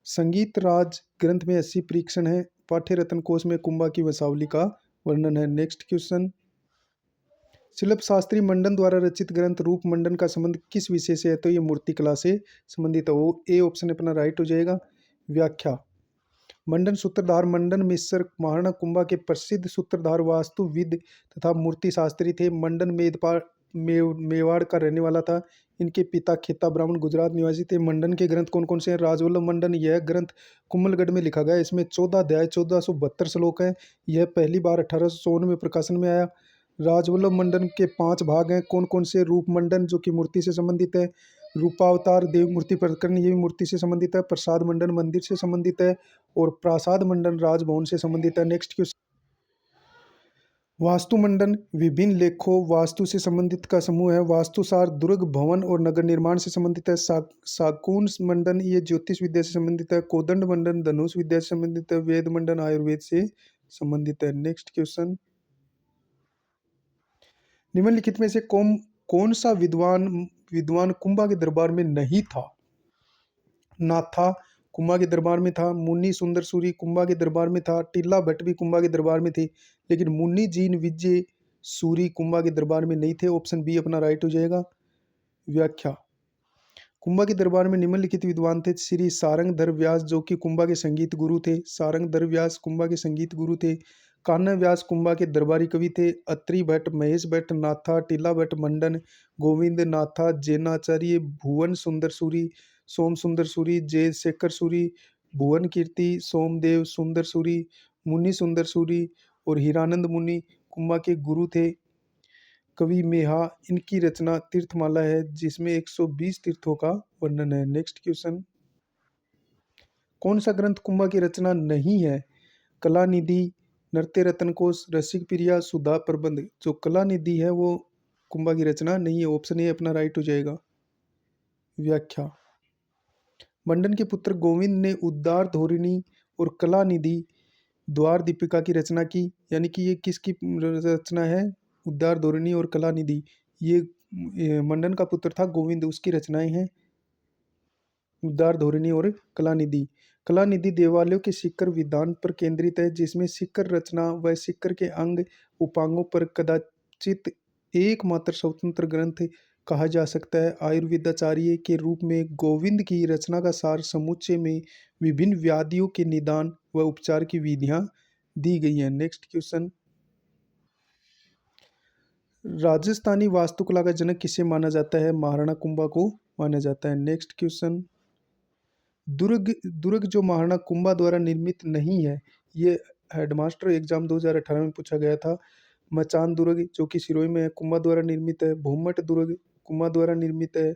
संगीत राज ग्रंथ में 80 परीक्षण है। पाठ्य रत्न कोश में कुंभा की वंशावली का वर्णन है। नेक्स्ट क्वेश्चन, शिल्प शास्त्री मंडन द्वारा रचित ग्रंथ रूप मंडन का संबंध किस विषय से है? तो ये मूर्तिकला से संबंधित है। वो ए ऑप्शन अपना राइट हो जाएगा। व्याख्या, मंडन सूत्रधार मंडन मिश्र महाराणा कुंभा के प्रसिद्ध सूत्रधार वास्तुविद तथा मूर्ति शास्त्री थे। मंडन मेवाड़ का रहने वाला था। इनके पिता खेता ब्राह्मण गुजरात निवासी थे। मंडन के ग्रंथ कौन कौन से हैं? राजवल्लभ मंडन, यह ग्रंथ कुंभलगढ़ में लिखा गया है। इसमें 14 अध्याय 1472 श्लोक हैं। यह पहली बार 1854 में प्रकाशन में आया। राजवल्लभ मंडन के 5 भाग हैं। कौन कौन से? रूप मंडन जो कि मूर्ति से संबंधित है, रूपावतार देव मूर्ति प्रकरण ये भी मूर्ति से संबंधित है, प्रसाद मंडन मंदिर से संबंधित है, और प्रासाद मंडन राजभवन से संबंधित है। नेक्स्ट क्वेश्चन, वास्तुमंडन विभिन्न लेखों वास्तु से संबंधित का समूह है। वास्तुसार दुर्ग भवन और नगर निर्माण से संबंधित है। शाकुन मंडन ये ज्योतिष विद्या से संबंधित है। कोदंड मंडन धनुष विद्या से संबंधित है। वेद मंडन आयुर्वेद से संबंधित है। नेक्स्ट क्वेश्चन, निम्नलिखित में से कौन सा विद्वान विद्वान कुंभा के दरबार में नहीं था? नाथा कुंभा के दरबार में था। मुन्नी सुंदर सूरी कुंभा के दरबार में था। टिल्ला भट्ट भी कुंभा के दरबार में थे, लेकिन मुन्नी जीन विजय सूरी कुंभा के दरबार में नहीं थे। ऑप्शन बी अपना राइट हो जाएगा। व्याख्या, कुंभा के दरबार में निम्नलिखित विद्वान थे। श्री सारंगधर व्यास जो कि कुंभा के संगीत गुरु थे। सारंगधर व्यास कुंभा के संगीत गुरु थे। कान्हा व्यास कुंभा के दरबारी कवि थे। अत्रि भट्ट, महेश भट्ट, नाथा, टिल्ला भट्ट, मंडन, गोविंद नाथा, जैनाचार्य, भुवन सुंदर सूरी, सोम सुंदर सूरी, जय शेखर सूरी, भुवन कीर्ति, सोमदेव सुंदर सूरी, मुनि सुंदर सूरी और हीरानंद मुनि कुंभा के गुरु थे। कवि मेहा, इनकी रचना तीर्थमाला है जिसमें 120 तीर्थों का वर्णन है। नेक्स्ट क्वेश्चन, कौन सा ग्रंथ कुंभा की रचना नहीं है? कला निधि, नृत्य रत्न कोश, रसिक प्रिया, सुधा प्रबंध। जो कला निधि है वो कुंभा की रचना नहीं है। ऑप्शन ए अपना राइट हो जाएगा। व्याख्या, मंडन के पुत्र गोविंद ने उद्दार धोरिणी और कला निधि द्वार दीपिका की रचना की। यानी कि ये किसकी रचना है? उद्दार धोरिणी और कला निधि। ये मंडन का पुत्र था गोविंद, उसकी रचनाएं हैं उद्दार धोरिणी और कलानिधि। कलानिधि देवालयों के शिखर विधान पर केंद्रित है, जिसमें शिखर रचना व शिखर के अंग उपांगों पर कदाचित एकमात्र स्वतंत्र ग्रंथ कहा जा सकता है। आयुर्वेदाचार्य के रूप में गोविंद की रचना का सार समुच्चय में विभिन्न व्याधियों के निदान व उपचार की विधियां दी गई हैं। नेक्स्ट क्वेश्चन, राजस्थानी वास्तुकला का जनक किसे माना जाता है? महाराणा कुंभा को माना जाता है। नेक्स्ट क्वेश्चन, दुर्ग दुर्ग जो महाराणा कुंभा द्वारा निर्मित नहीं है, ये हेडमास्टर एग्जाम 2018 में पूछा गया था। मचान दुर्ग जो कि सिरोही में है, कुंभा द्वारा निर्मित है। भूमट दुर्ग कुंभा द्वारा निर्मित है।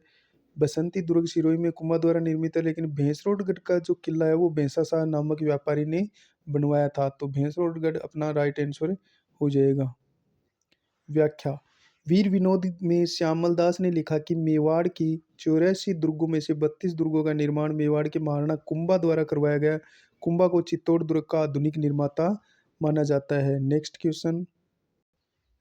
बसंती दुर्ग सिरोही में कुंभा द्वारा निर्मित है। लेकिन भैंसरोडगढ़ का जो किला है वो भैंसा शाह नामक व्यापारी ने बनवाया था, तो भैंसरोडगढ़ अपना राइट आंसर हो जाएगा। व्याख्या, वीर विनोद में श्यामल दास ने लिखा कि मेवाड़ की 84 दुर्गों में से 32 दुर्गों का निर्माण मेवाड़ के महाराणा कुंभा द्वारा करवाया गया। कुंभा को चित्तौड़ दुर्ग का आधुनिक निर्माता माना जाता है। नेक्स्ट क्वेश्चन,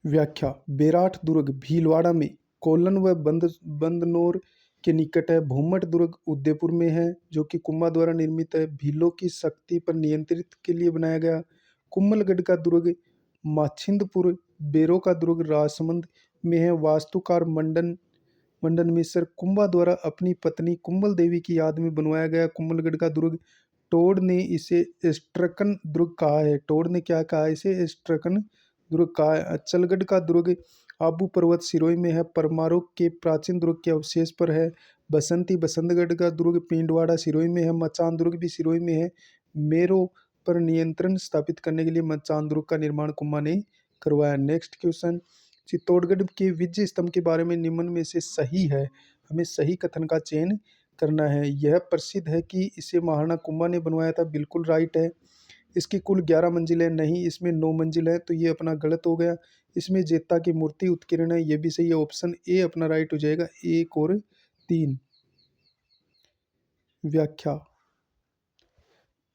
व्याख्या, बेराठ दुर्ग भीलवाड़ा में कोलन व बंदनौर के निकट है। भूमट दुर्ग उदयपुर में है जो कि कुंभा द्वारा निर्मित है। भीलों की शक्ति पर नियंत्रित के लिए बनाया गया। कुंभलगढ़ का दुर्ग माछिंदपुर, बेरों का दुर्ग राजसमंद में है। वास्तुकार मंडन मिश्र कुंभा द्वारा अपनी पत्नी कुंभल देवी की याद में बनवाया गया कुंभलगढ़ का दुर्ग। टोड ने इसे एस्ट्रकन दुर्ग कहा है। टोड ने क्या कहा है? इसे एस्ट्रकन दुर्ग कहा है। अचलगढ़ का दुर्ग आबू पर्वत सिरोही में है। परमारो के प्राचीन दुर्ग के अवशेष पर है। बसंती बसंतगढ़ का दुर्ग पिंडवाड़ा सिरोही में है। मचान दुर्ग भी सिरोही में है। मेरो पर नियंत्रण स्थापित करने के लिए मचान दुर्ग का निर्माण कुंभा ने करवाया। नेक्स्ट क्वेश्चन, चित्तौड़गढ़ के विजय स्तंभ के बारे में निम्न में से सही है? हमें सही कथन का चयन करना है। यह प्रसिद्ध है कि इसे महाराणा कुंभा ने बनवाया था, बिल्कुल राइट है। इसकी कुल 11 मंजिलें नहीं, इसमें 9 मंजिल है, तो ये अपना गलत हो गया। इसमें जेता की मूर्ति उत्कीर्ण है, ये भी सही है। ऑप्शन ए अपना राइट हो जाएगा। 1 और 3। व्याख्या,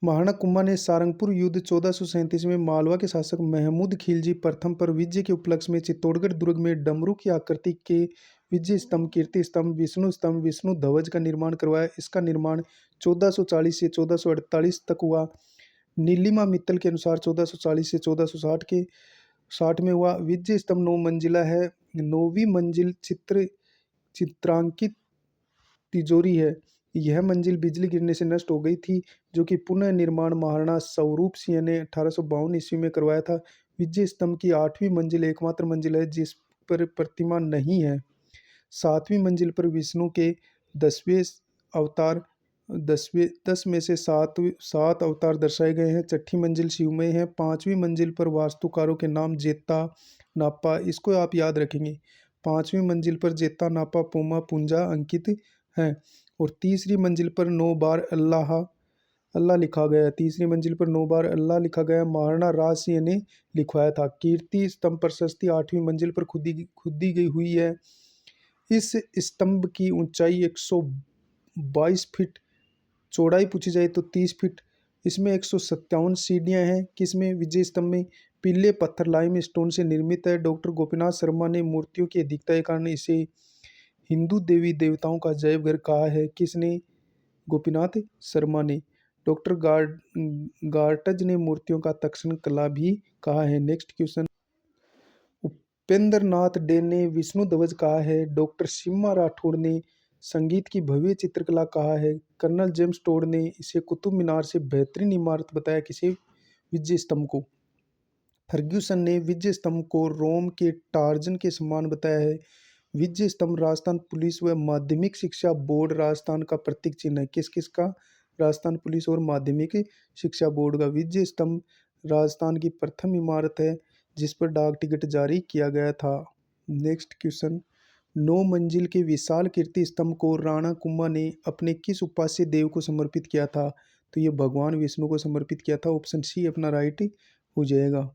महाराणा कुंभा ने सारंगपुर युद्ध 1437 में मालवा के शासक महमूद खिलजी प्रथम पर विजय के उपलक्ष्य में चित्तौड़गढ़ दुर्ग में डमरू की आकृति के विजय स्तंभ, कीर्ति स्तंभ, विष्णु ध्वज का निर्माण करवाया। इसका निर्माण 1440 से 1448 तक हुआ। नीलिमा मित्तल के अनुसार 1440 से 1460 में हुआ। विजय स्तंभ 9 मंजिला है। 9वीं मंजिल चित्रांकित तिजोरी है। यह मंजिल बिजली गिरने से नष्ट हो गई थी, जो कि पुनः निर्माण महाराणा स्वरूप सिंह ने 1852 ईस्वी में करवाया था। विजय स्तंभ की 8वीं मंजिल एकमात्र मंजिल है पर प्रतिमा नहीं है। 7वीं मंजिल पर विष्णु के 10वें अवतार 10 में से 7 अवतार दर्शाए गए हैं। 6ठी मंजिल शिवमय है। 5वीं मंजिल पर वास्तुकारों के नाम जेता, नापा, इसको आप याद रखेंगे। 5वीं मंजिल पर जेता, नापा, पोमा, पुंजा अंकित हैं। और तीसरी मंजिल पर 9 बार अल्लाह अल्लाह लिखा गया है। तीसरी मंजिल पर 9 बार अल्लाह लिखा गया। महाराणा राज सिंह ने लिखवाया था। कीर्ति स्तंभ प्रशस्ति 8वीं मंजिल पर खुदी गई हुई है। इस स्तंभ की ऊंचाई 122 फीट, चौड़ाई पूछी जाए तो 30 फीट। इसमें 157 सीढ़ियां हैं। किसमें? विजय स्तंभ में। पीले पत्थर लाइम स्टोन से निर्मित है। डॉक्टर गोपीनाथ शर्मा ने मूर्तियों की अधिकता के कारण इसे हिंदू देवी देवताओं का अजैब घर कहा है। किसने? गोपीनाथ शर्मा ने। डॉक्टर गार्टज ने मूर्तियों का तक्षण कला भी कहा है। Next question, Upendra Nath day ने विष्णु ध्वज कहा है। डॉक्टर शिमा राठौड़ ने संगीत की भव्य चित्रकला कहा है। कर्नल जेम्स टोड ने इसे कुतुब मीनार से बेहतरीन इमारत बताया। किसे? विजय स्तंभ को। फर्ग्यूसन ने विजय स्तंभ को रोम के टार्जन के समान बताया है। विजय स्तंभ राजस्थान पुलिस व माध्यमिक शिक्षा बोर्ड राजस्थान का प्रतीक चिन्ह है। किस किस का? राजस्थान पुलिस और माध्यमिक शिक्षा बोर्ड का। विजय स्तंभ राजस्थान की प्रथम इमारत है जिस पर डाक टिकट जारी किया गया था। नेक्स्ट क्वेश्चन, 9 मंजिल के विशाल कीर्ति स्तंभ को राणा कुंभा ने अपने किस उपास्य देव को समर्पित किया था? तो ये भगवान विष्णु को समर्पित किया था। ऑप्शन सी अपना राइट हो जाएगा।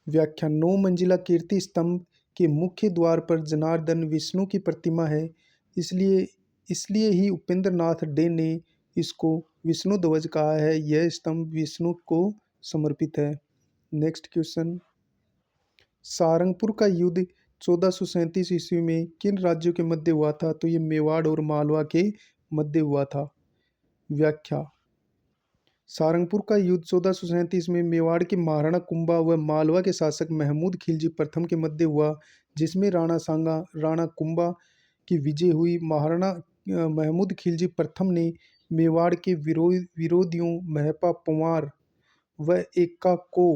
व्याख्या, 9 मंजिला कीर्ति स्तंभ के मुख्य द्वार पर जनार्दन विष्णु की प्रतिमा है। इसलिए इसलिए ही उपेंद्र नाथ डे ने इसको विष्णु ध्वज कहा है। यह स्तंभ विष्णु को समर्पित है। नेक्स्ट क्वेश्चन, सारंगपुर का युद्ध 1437 ईस्वी में किन राज्यों के मध्य हुआ था? तो ये मेवाड़ और मालवा के मध्य हुआ था। व्याख्या, सारंगपुर का युद्ध 1437 में मेवाड़ के महाराणा कुंभा व मालवा के शासक महमूद खिलजी प्रथम के मध्य हुआ, जिसमें राणा सांगा राणा कुंभा की विजय हुई। महाराणा महमूद खिलजी प्रथम ने मेवाड़ के विरोधियों महपा पंवार व एक्का को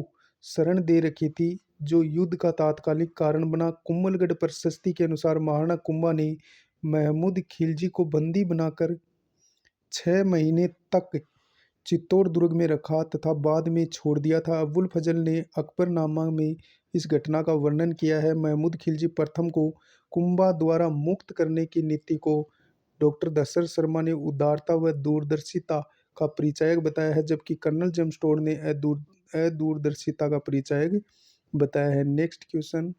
शरण दे रखी थी, जो युद्ध का तात्कालिक कारण बना। कुंभलगढ़ प्रशस्ति के अनुसार महाराणा कुंभा ने महमूद खिलजी को बंदी बनाकर 6 महीने तक चित्तौड़ दुर्ग में रखा तथा बाद में छोड़ दिया था। अबुल फजल ने अकबरनामा में इस घटना का वर्णन किया है। महमूद खिलजी प्रथम को कुंभा द्वारा मुक्त करने की नीति को डॉक्टर दशरथ शर्मा ने उदारता व दूरदर्शिता का परिचायक बताया है, जबकि कर्नल जेम्स टोड ने अदूरदर्शिता का परिचायक बताया है। नेक्स्ट क्वेश्चन,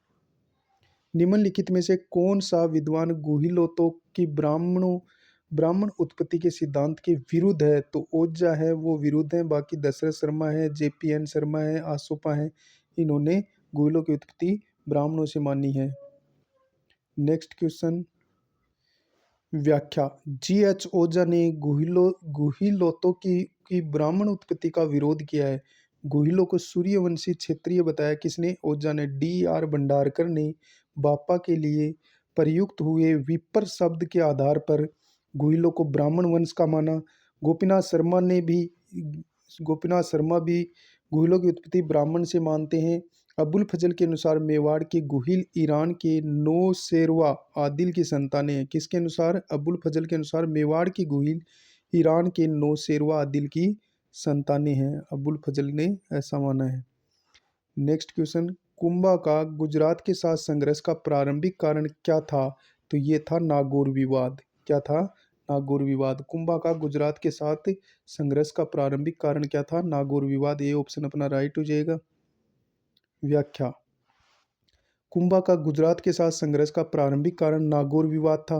निम्नलिखित में से कौन सा विद्वान गुहिलोतो की ब्राह्मण उत्पत्ति के सिद्धांत के विरुद्ध है? तो ओझा है, वो विरुद्ध है। बाकी दशरथ शर्मा है, JPN शर्मा है, आसोपा है, इन्होंने गुहिलों की उत्पत्ति ब्राह्मणों से मानी है। नेक्स्ट क्वेश्चन, व्याख्या, GH ओझा ने गुहिलोतो की ब्राह्मण उत्पत्ति का विरोध किया है। गुहिलों को सूर्यवंशी क्षेत्रीय बताया। किसने? ओझा ने। DR भंडारकर ने बापा के लिए प्रयुक्त हुए विपर शब्द के आधार पर गुहिलों को ब्राह्मण वंश का माना। गोपीनाथ शर्मा भी गुहिलों की उत्पत्ति ब्राह्मण से मानते हैं। अबुल फजल के अनुसार मेवाड़ के गुहिल ईरान के नौशेरवा आदिल की संतानें हैं। किसके अनुसार? अबुल फजल के अनुसार मेवाड़ के गुहिल ईरान के नौशेरवा आदिल की संतानें हैं। अबुल फजल ने ऐसा माना है। नेक्स्ट क्वेश्चन, कुंभा का गुजरात के साथ संघर्ष का प्रारंभिक कारण क्या था? तो ये था नागौर विवाद। क्या था? नागौर विवाद। कुंभा का गुजरात के साथ संघर्ष का प्रारंभिक कारण क्या था? नागौर विवाद। ये ऑप्शन अपना राइट हो जाएगा। व्याख्या, कुंभा का गुजरात के साथ संघर्ष का प्रारंभिक कारण नागौर विवाद था।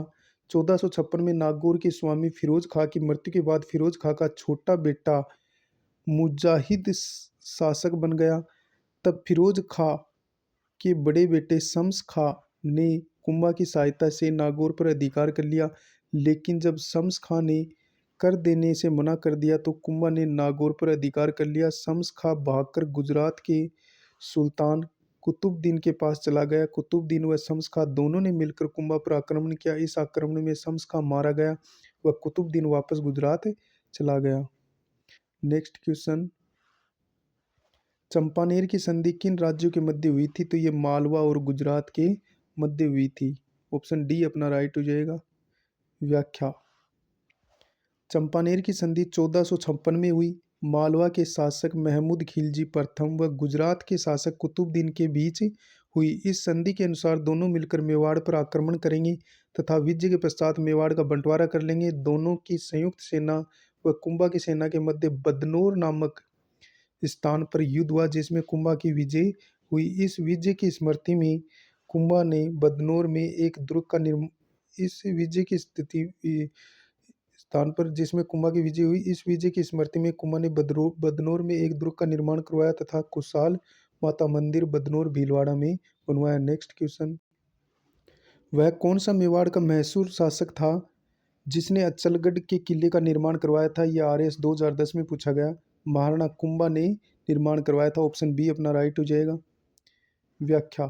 1456 में नागौर के स्वामी फिरोज खां की मृत्यु के बाद फिरोज खां का छोटा बेटा मुजाहिद शासक बन गया। तब फिरोज खां के बड़े बेटे शम्स खां ने कुंभा की सहायता से नागौर पर अधिकार कर लिया, लेकिन जब शम्स खां ने कर देने से मना कर दिया तो कुंभा ने नागौर पर अधिकार कर लिया। शम्स खां भागकर गुजरात के सुल्तान कुतुबुद्दीन के पास चला गया। कुतुबुद्दीन व शम्स खां दोनों ने मिलकर कुंभा पर आक्रमण किया। इस आक्रमण में शम्स खां मारा गया व कुतुबुद्दीन वापस गुजरात चला गया। नेक्स्ट क्वेश्चन, चंपानेर की संधि किन राज्यों के मध्य हुई थी? तो ये मालवा और गुजरात के मध्य हुई थी। ऑप्शन डी अपना राइट हो जाएगा। व्याख्या। चंपानेर की संधि 1456 में हुई। मालवा के शासक महमूद खिलजी प्रथम व गुजरात के शासक कुतुबुद्दीन के बीच हुई। इस संधि के अनुसार दोनों मिलकर मेवाड़ पर आक्रमण करेंगे तथा विजय के पश्चात मेवाड़ का बंटवारा कर लेंगे। दोनों की संयुक्त सेना व कुंभा की सेना के मध्य बदनौर नामक स्थान पर युद्ध हुआ, जिसमें कुंभा की विजय हुई। इस विजय की स्मृति में कुंभा ने बदनौर में एक दुर्ग का निर्माण इस विजय की स्थिति स्थान पर जिसमें कुंभा की विजय हुई, इस विजय की स्मृति में कुंभा ने बदनौर में एक दुर्ग का निर्माण करवाया तथा कुशाल माता मंदिर बदनौर भीलवाड़ा में बनवाया। Next question. वह कौन सा मेवाड़ का मैसूर शासक था जिसने अचलगढ़ के किले का निर्माण करवाया था? यह RS 2010 में पूछा गया। महाराणा कुंभा ने निर्माण करवाया था। ऑप्शन बी अपना राइट हो जाएगा। व्याख्या।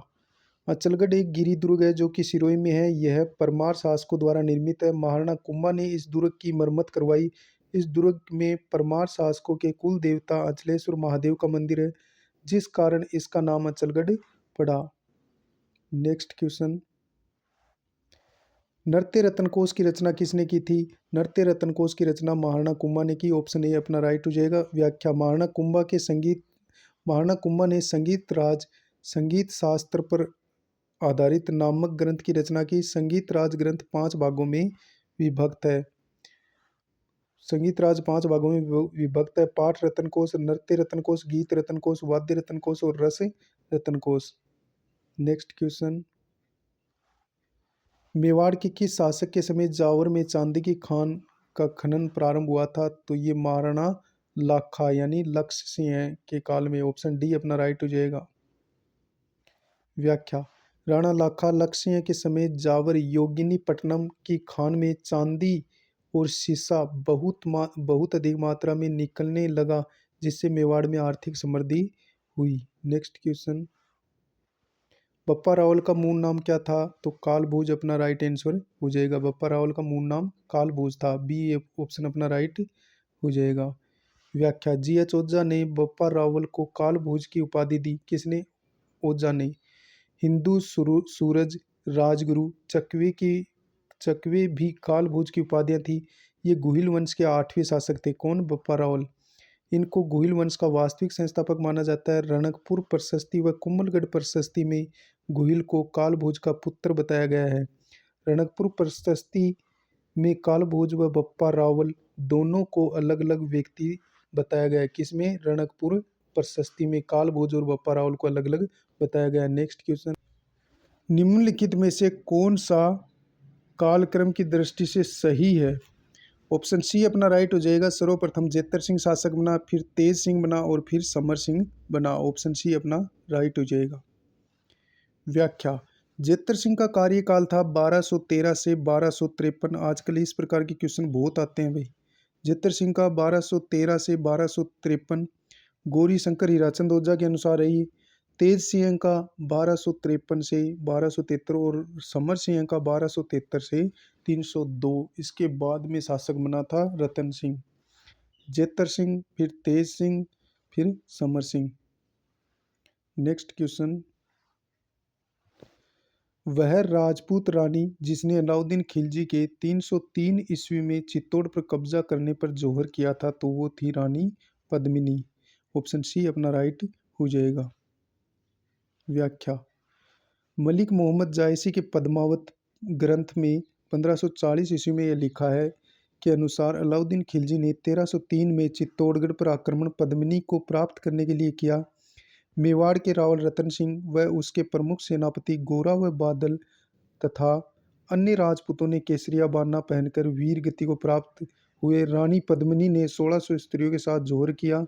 अचलगढ़ एक गिरी दुर्ग है जो कि सिरोही में है। यह परमार शासकों द्वारा निर्मित है। महाराणा कुंभा ने इस दुर्ग की मरम्मत करवाई। इस दुर्ग में परमार शासकों के कुल देवता अचलेश्वर महादेव का मंदिर है, जिस कारण इसका नाम अचलगढ़ पड़ा। Next question. नृत्य रत्न कोश की रचना किसने की थी? नृत्य रत्न कोश की रचना महाराणा कुंभा ने की। ऑप्शन ए अपना राइट हो जाएगा। व्याख्या। महाराणा कुंभा ने संगीत राज संगीत शास्त्र पर आधारित नामक ग्रंथ की रचना की। संगीत राज ग्रंथ 5 भागों में विभक्त है। संगीत राज 5 भागों में विभक्त है। पाठ रत्न कोश, नृत्य रत्न कोश, गीत रत्न कोश, वाद्य रत्न कोश और रस रत्न कोश। Next question. मेवाड़ के किस शासक के समय जावर में चांदी की खान का खनन प्रारंभ हुआ था? तो ये महाराणा लाखा यानी लक्ष्य सिंह के काल में। ऑप्शन डी अपना राइट हो जाएगा। व्याख्या। राणा लाखा लक्ष्य सिंह के समय जावर योगिनीपट्टनम की खान में चांदी और सीसा बहुत अधिक मात्रा में निकलने लगा, जिससे मेवाड़ में आर्थिक समृद्धि हुई। Next question. बप्पा रावल का मूल नाम क्या था? तो कालभोज अपना राइट आंसर हो जाएगा। बप्पा रावल का मूल नाम कालभोज था। बी ऑप्शन अपना राइट हो जाएगा। व्याख्या। GH ओझा ने बप्पा रावल को कालभोज की उपाधि दी। किसने? ओझा ने। हिंदू सूरज, राजगुरु, चकवे भी कालभोज की उपाधियां थी। ये गुहिल वंश के 8वें शासक थे। कौन? बप्पा रावल। इनको गुहिल वंश का वास्तविक संस्थापक माना जाता है। रणकपुर प्रशस्ति व कुंभलगढ़ प्रशस्ति में गुहिल को कालभोज का पुत्र बताया गया है। रणकपुर प्रशस्ति में कालभोज व बप्पा रावल दोनों को अलग अलग व्यक्ति बताया गया है। किसमें? रणकपुर प्रशस्ति में कालभोज और बप्पा रावल को अलग अलग बताया गया है। Next question. निम्नलिखित में से कौन सा कालक्रम की दृष्टि से सही है? ऑप्शन सी अपना राइट हो जाएगा। सर्वप्रथम जेतर सिंह शासक बना, फिर तेज सिंह बना और फिर समर सिंह बना। ऑप्शन सी अपना राइट हो जाएगा। व्याख्या। जेतर सिंह का कार्यकाल था 1213 से 1253। आजकल इस प्रकार के क्वेश्चन बहुत आते हैं भाई। जेतर सिंह का 1213 से 1253 गौरी शंकर हीराचंद ओझा के अनुसार है ये। तेज सिंह का 1253 से 1273 और समर सिंह का 1273 से 302। इसके बाद में शासक बना था रतन सिंह। जेतर सिंह, फिर तेज सिंह, फिर समर सिंह। Next question. वह राजपूत रानी जिसने अलाउद्दीन खिलजी के 303 ईस्वी में चित्तौड़ पर कब्जा करने पर जोहर किया था, तो वो थी रानी पद्मिनी। ऑप्शन सी अपना राइट हो जाएगा। व्याख्या। मलिक मोहम्मद जायसी के पद्मावत ग्रंथ में 1540 ईस्वी में यह लिखा है के अनुसार अलाउद्दीन खिलजी ने 1303 में चित्तौड़गढ़ पर आक्रमण पद्मिनी को प्राप्त करने के लिए किया। मेवाड़ के रावल रतन सिंह व उसके प्रमुख सेनापति गोरा व बादल तथा अन्य राजपूतों ने केसरिया बाना पहनकर वीर गति को प्राप्त हुए। रानी पद्मिनी ने 1600 स्त्रियों के साथ जोहर किया।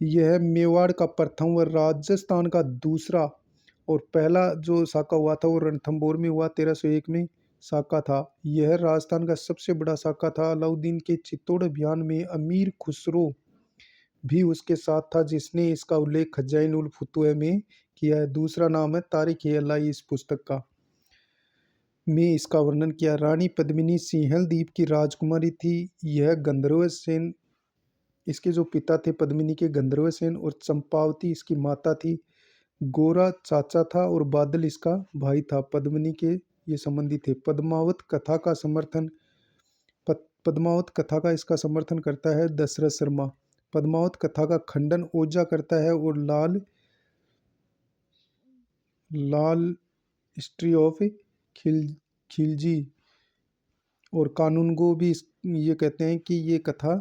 यह मेवाड़ का प्रथम व राजस्थान का दूसरा और पहला जो साका हुआ था वो रणथंभौर में हुआ 1301 में साका था। यह राजस्थान का सबसे बड़ा साका था। अलाउद्दीन के चित्तौड़ अभियान में अमीर खुसरो भी उसके साथ था, जिसने इसका उल्लेख खजाइन उल फुतुह में किया है। दूसरा नाम है तारीख-ए-अलाई इस पुस्तक का में इसका वर्णन किया। रानी पद्मिनी सिंहल द्वीप की राजकुमारी थी। यह गंधर्व सेन इसके जो पिता थे पद्मिनी के गंधर्वसेन और चंपावती इसकी माता थी। गोरा चाचा था और बादल इसका भाई था। पद्मिनी के ये संबंधी थे। पद्मावत कथा का इसका समर्थन करता है दशरथ शर्मा। पद्मावत कथा का खंडन ओझा करता है और लाल लाल हिस्ट्री ऑफ खिलजी और कानूनगो भी ये कहते हैं कि ये कथा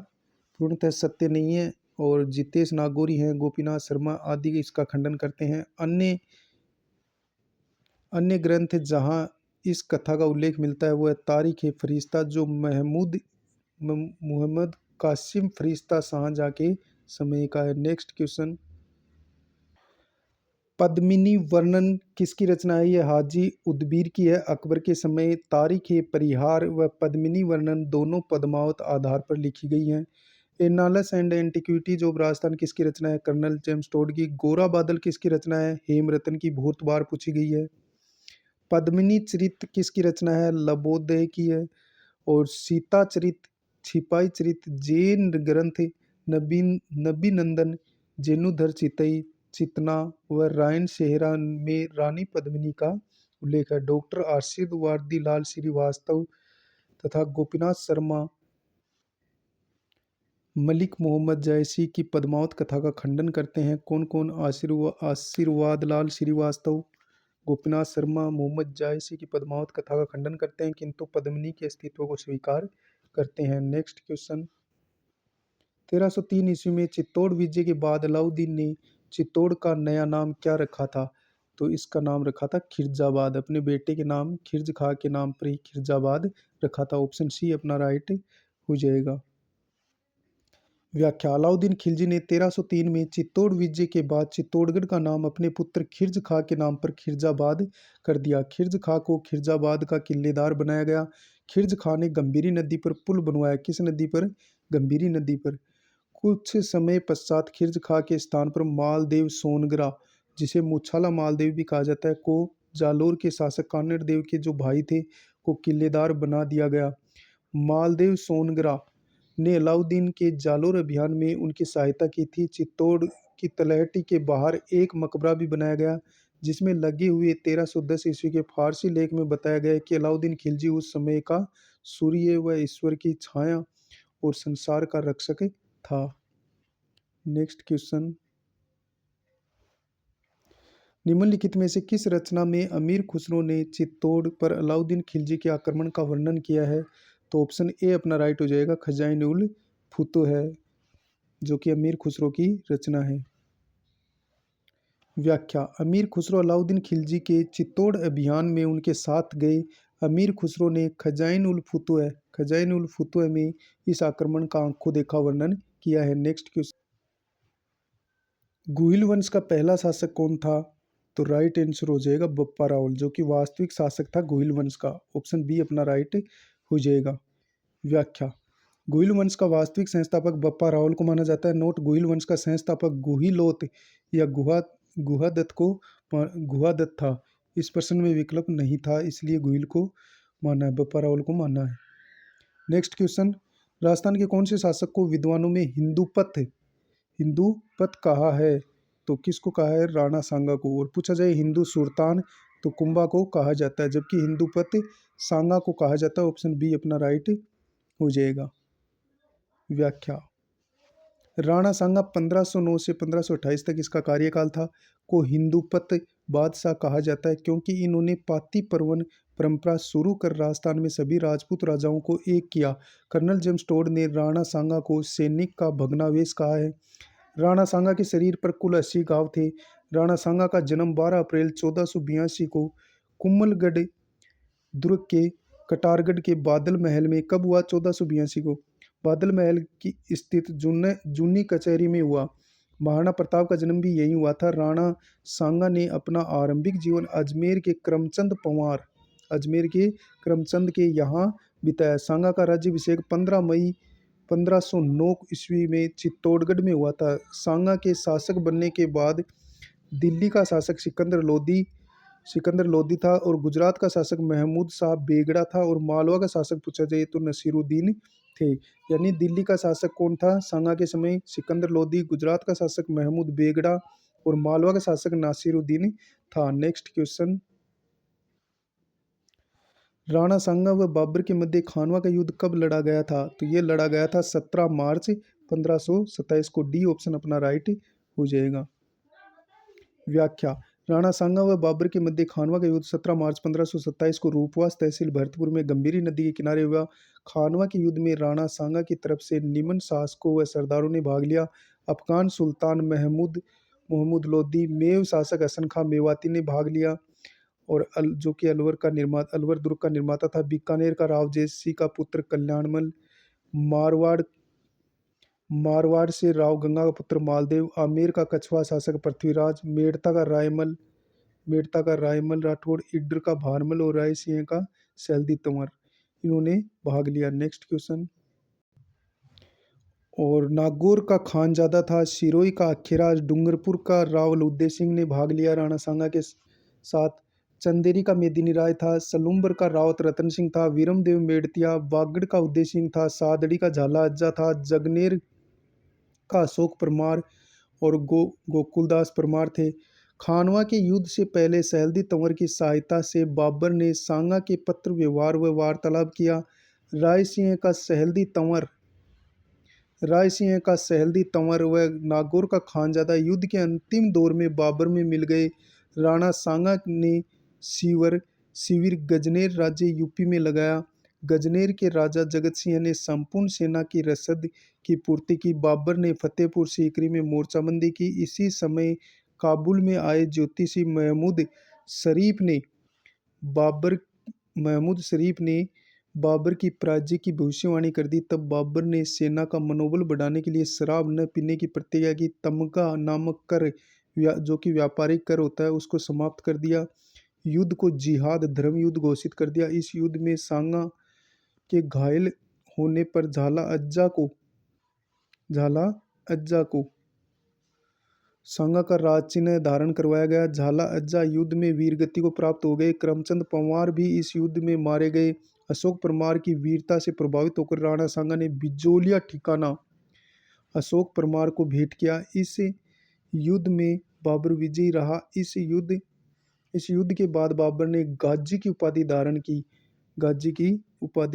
पूर्णतः सत्य नहीं है। और जितेश नागौरी हैं, गोपीनाथ शर्मा आदि इसका खंडन करते हैं। अन्य अन्य ग्रंथ जहाँ इस कथा का उल्लेख मिलता है वो है तारीख ए फरिश्ता, जो मोहम्मद कासिम फरिश्ता शाहजहाँ के समय का है। नेक्स्ट क्वेश्चन, पद्मिनी वर्णन किसकी रचना है? ये हाजी उदबीर की है। अकबर के समय तारीख ए परिहार व पद्मिनी वर्णन दोनों पद्मावत आधार पर लिखी गई हैं। एनालस एंड एंटिक्विटी जो राजस्थान किसकी रचना है? कर्नल जेम्स टोड की। गोरा बादल किसकी रचना है? हेमरतन की बहुत बार पूछी गई है। पद्मिनी चरित किसकी रचना है? लबोदय की है। और सीता चरित, छिपाई चरित जैन ग्रंथ नबी नंदन, जेनुधर चितई चितना व रायन सेहरा में रानी पद्मिनी का उल्लेख है। डॉक्टर आशीष वारदी लाल श्रीवास्तव तथा गोपीनाथ शर्मा मलिक मोहम्मद जयसी की पद्मावत कथा का खंडन करते हैं। कौन कौन? आशीर्वाद लाल श्रीवास्तव, गोपीनाथ शर्मा, मोहम्मद जायसी की पद्मावत कथा का खंडन करते हैं, किंतु पद्मिनी के अस्तित्व को स्वीकार करते हैं। नेक्स्ट क्वेश्चन, 1303 ईस्वी में चित्तौड़ विजय के बाद अलाउद्दीन ने चित्तौड़ का नया नाम क्या रखा था? तो इसका नाम रखा था खिरजाबाद। अपने बेटे के नाम खिरज खां के नाम पर ही खिरजाबाद रखा था। ऑप्शन सी अपना राइट हो जाएगा। व्याख्या, अलाउद्दीन खिलजी ने 1303 में चित्तौड़ विजय के बाद चित्तौड़गढ़ का नाम अपने पुत्र खिरज खां के नाम पर खिरजाबाद कर दिया। खिरज खां को खिरजाबाद का किलेदार बनाया गया। खिरज खां ने गंभीरी नदी पर पुल बनवाया। किस नदी पर? गंभीरी नदी पर। कुछ समय पश्चात खिरज खां के स्थान पर मालदेव सोनगरा, जिसे मुछाला मालदेव भी कहा जाता है, को जालोर के शासक कान्हड़ देव के जो भाई थे को किलेदार बना दिया गया। मालदेव सोनगरा ने अलाउद्दीन के जालोर अभियान में उनकी सहायता की थी। चित्तौड़ की तलहटी के बाहर एक मकबरा भी बनाया गया, जिसमें लगे हुए 1310 ईस्वी के फारसी लेख में बताया गया है कि अलाउद्दीन खिलजी उस समय का सूर्य व ईश्वर की छाया और संसार का रक्षक था। नेक्स्ट क्वेश्चन, निम्नलिखित में से किस रचना में अमीर खुसरो ने चित्तौड़ पर अलाउद्दीन खिलजी के आक्रमण का वर्णन किया है? तो ऑप्शन ए अपना राइट हो जाएगा। खजाइन उल फुतो है, जो कि अमीर खुसरो की रचना है। व्याख्या, अमीर खुसरो अलाउद्दीन खिलजी के चित्तौड़ अभियान में उनके साथ गए। अमीर खुसरो ने खजाइन उल फुतो में इस आक्रमण का आंखों देखा वर्णन किया है। नेक्स्ट क्वेश्चन, गुहिल वंश का पहला शासक कौन था? तो राइट आंसर हो जाएगा बप्पा रावल, जो कि वास्तविक शासक था गुहिल वंश का। ऑप्शन बी अपना राइट हो जाएगा। व्याख्या, गुहिल वंश का वास्तविक संस्थापक बप्पा रावल को माना जाता है। नोट, गुहिल वंश का संस्थापक गुहिलोत या गुहादत्त था। इस प्रश्न में विकल्प नहीं था, इसलिए गुहिल को माना है, बप्पा रावल को माना है। नेक्स्ट क्वेश्चन, राजस्थान के कौन से शासक को विद्वानों में हिंदूपत कहा है? तो किसको कहा है? राणा सांगा को। और पूछा जाए हिंदू सुल्तान, तो कुंभा को कहा जाता है, जबकि हिंदूपत सांगा को कहा जाता है। ऑप्शन बी अपना राइट हो जाएगा। व्याख्या, राणा सांगा 1509 से 1528 तक इसका कार्यकाल था। को हिंदूपत बादशाह कहा जाता है क्योंकि इन्होंने पाती परवन परंपरा शुरू कर राजस्थान में सभी राजपूत राजाओं को एक किया। कर्नल जेम्स टोड ने राणा सांगा को सैनिक का भग्नावेश कहा है। राणा सांगा के शरीर पर कुल 80 घाव थे। राणा सांगा का जन्म 12 अप्रैल 1482 को कुम्मलगढ़ दुर्ग के कटारगढ़ के बादल महल में कब हुआ? 1482 को बादल महल की स्थित जूनी कचहरी में हुआ। महाराणा प्रताप का जन्म भी यहीं हुआ था। राणा सांगा ने अपना आरंभिक जीवन अजमेर के करमचंद के यहाँ बिताया। सांगा का राज्याभिषेक 15 मई 1509 ईस्वी में चित्तौड़गढ़ में हुआ था। सांगा के शासक बनने के बाद दिल्ली का शासक सिकंदर लोदी था और गुजरात का शासक महमूद शाह बेगड़ा था और मालवा का शासक पूछा जाए तो नसीरुद्दीन थे। यानी दिल्ली का शासक कौन था सांगा के समय? सिकंदर लोदी। गुजरात का शासक महमूद बेगड़ा और मालवा का शासक नासिरुद्दीन था। नेक्स्ट क्वेश्चन, राणा सांगा व बाबर के मध्य खानवा का युद्ध कब लड़ा गया था? तो ये लड़ा गया था 17 मार्च 1527 को। डी ऑप्शन अपना राइट हो जाएगा। व्याख्या, राणा सांगा व बाबर के मध्य खानवा का युद्ध 17 मार्च 1527 को रूपवास तहसील भरतपुर में गंभीरी नदी के किनारे हुआ। खानवा के युद्ध में राणा सांगा की तरफ से निमन शासकों व सरदारों ने भाग लिया। अफगान सुल्तान महमूद लोदी, मेव शासक हसन खां मेवाती ने भाग लिया और जो कि अलवर दुर्ग का निर्माता था। बीकानेर का राव जयसिंह का पुत्र कल्याणमल, मारवाड़ मारवाड़ से राव गंगा का पुत्र मालदेव, आमेर का कछवा शासक पृथ्वीराज, मेड़ता का रायमल राठौड़, इड्र का भारमल और रायसिंह का सैलदी तंवर, इन्होंने भाग लिया। नेक्स्ट क्वेश्चन, और नागौर का खानजादा था। सिरोही का अखीराज, डूंगरपुर का राव उदय सिंह ने भाग लिया राणा सांगा के साथ। चंदेरी का मेदिनी राय था। सलूम्बर का रावत रतन सिंह था। वीरमदेव मेड़तिया, बागड़ का उदय सिंह था। सादड़ी का झाला अज्जा था। जगनेर का अशोक परमार और गोकुलदास परमार थे। खानवा के युद्ध से पहले सैलदी तंवर की सहायता से बाबर ने सांगा के पत्र व्यवहार व वार्तालाप किया। रायसिंह का सहेल्दी तंवर व नागौर का खानजादा युद्ध के अंतिम दौर में बाबर में मिल गए। राणा सांगा ने शिविर गजनेर राज्य यूपी में लगाया। गजनेर के राजा जगत सिंह ने संपूर्ण सेना की रसद की पूर्ति की। बाबर ने फतेहपुर सीकरी में मोर्चाबंदी की। इसी समय काबुल में आए ज्योतिषी बाबर महमूद शरीफ ने बाबर की पराजय की भविष्यवाणी कर दी। तब बाबर ने सेना का मनोबल बढ़ाने के लिए शराब न पीने की प्रतिज्ञा की। तमगा नामक कर, जो कि व्यापारिक कर होता है, उसको समाप्त कर दिया। युद्ध को जिहाद धर्म युद्ध घोषित कर दिया। इस युद्ध में सांगा के घायल होने पर झाला अज्जा को सांगा का राज चिन्ह धारण करवाया गया। झाला अज्जा युद्ध में वीरगति को प्राप्त हो गए। करमचंद पंवार भी इस युद्ध में मारे गए। अशोक परमार की वीरता से प्रभावित होकर राणा सांगा ने बिजोलिया ठिकाना अशोक परमार को भेंट किया। इस युद्ध में बाबर विजयी रहा। इस युद्ध के बाद बाबर ने गाजी की उपाधि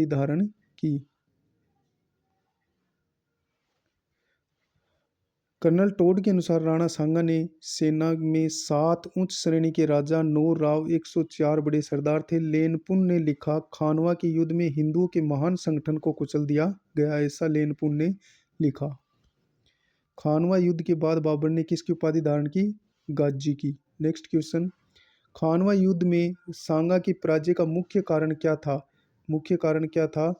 धारण की। कर्नल टोड के अनुसार राणा सांगा ने सेना में 7 उच्च श्रेणी के राजा, 9 राव, 104 बड़े सरदार थे। लेनपुन ने लिखा, खानवा के युद्ध में हिंदुओं के महान संगठन को कुचल दिया गया, ऐसा लेनपुन ने लिखा। खानवा युद्ध के बाद बाबर ने किसकी उपाधि धारण की? गाजी की। नेक्स्ट क्वेश्चन, खानवा युद्ध में सांगा की पराजय का मुख्य कारण क्या था?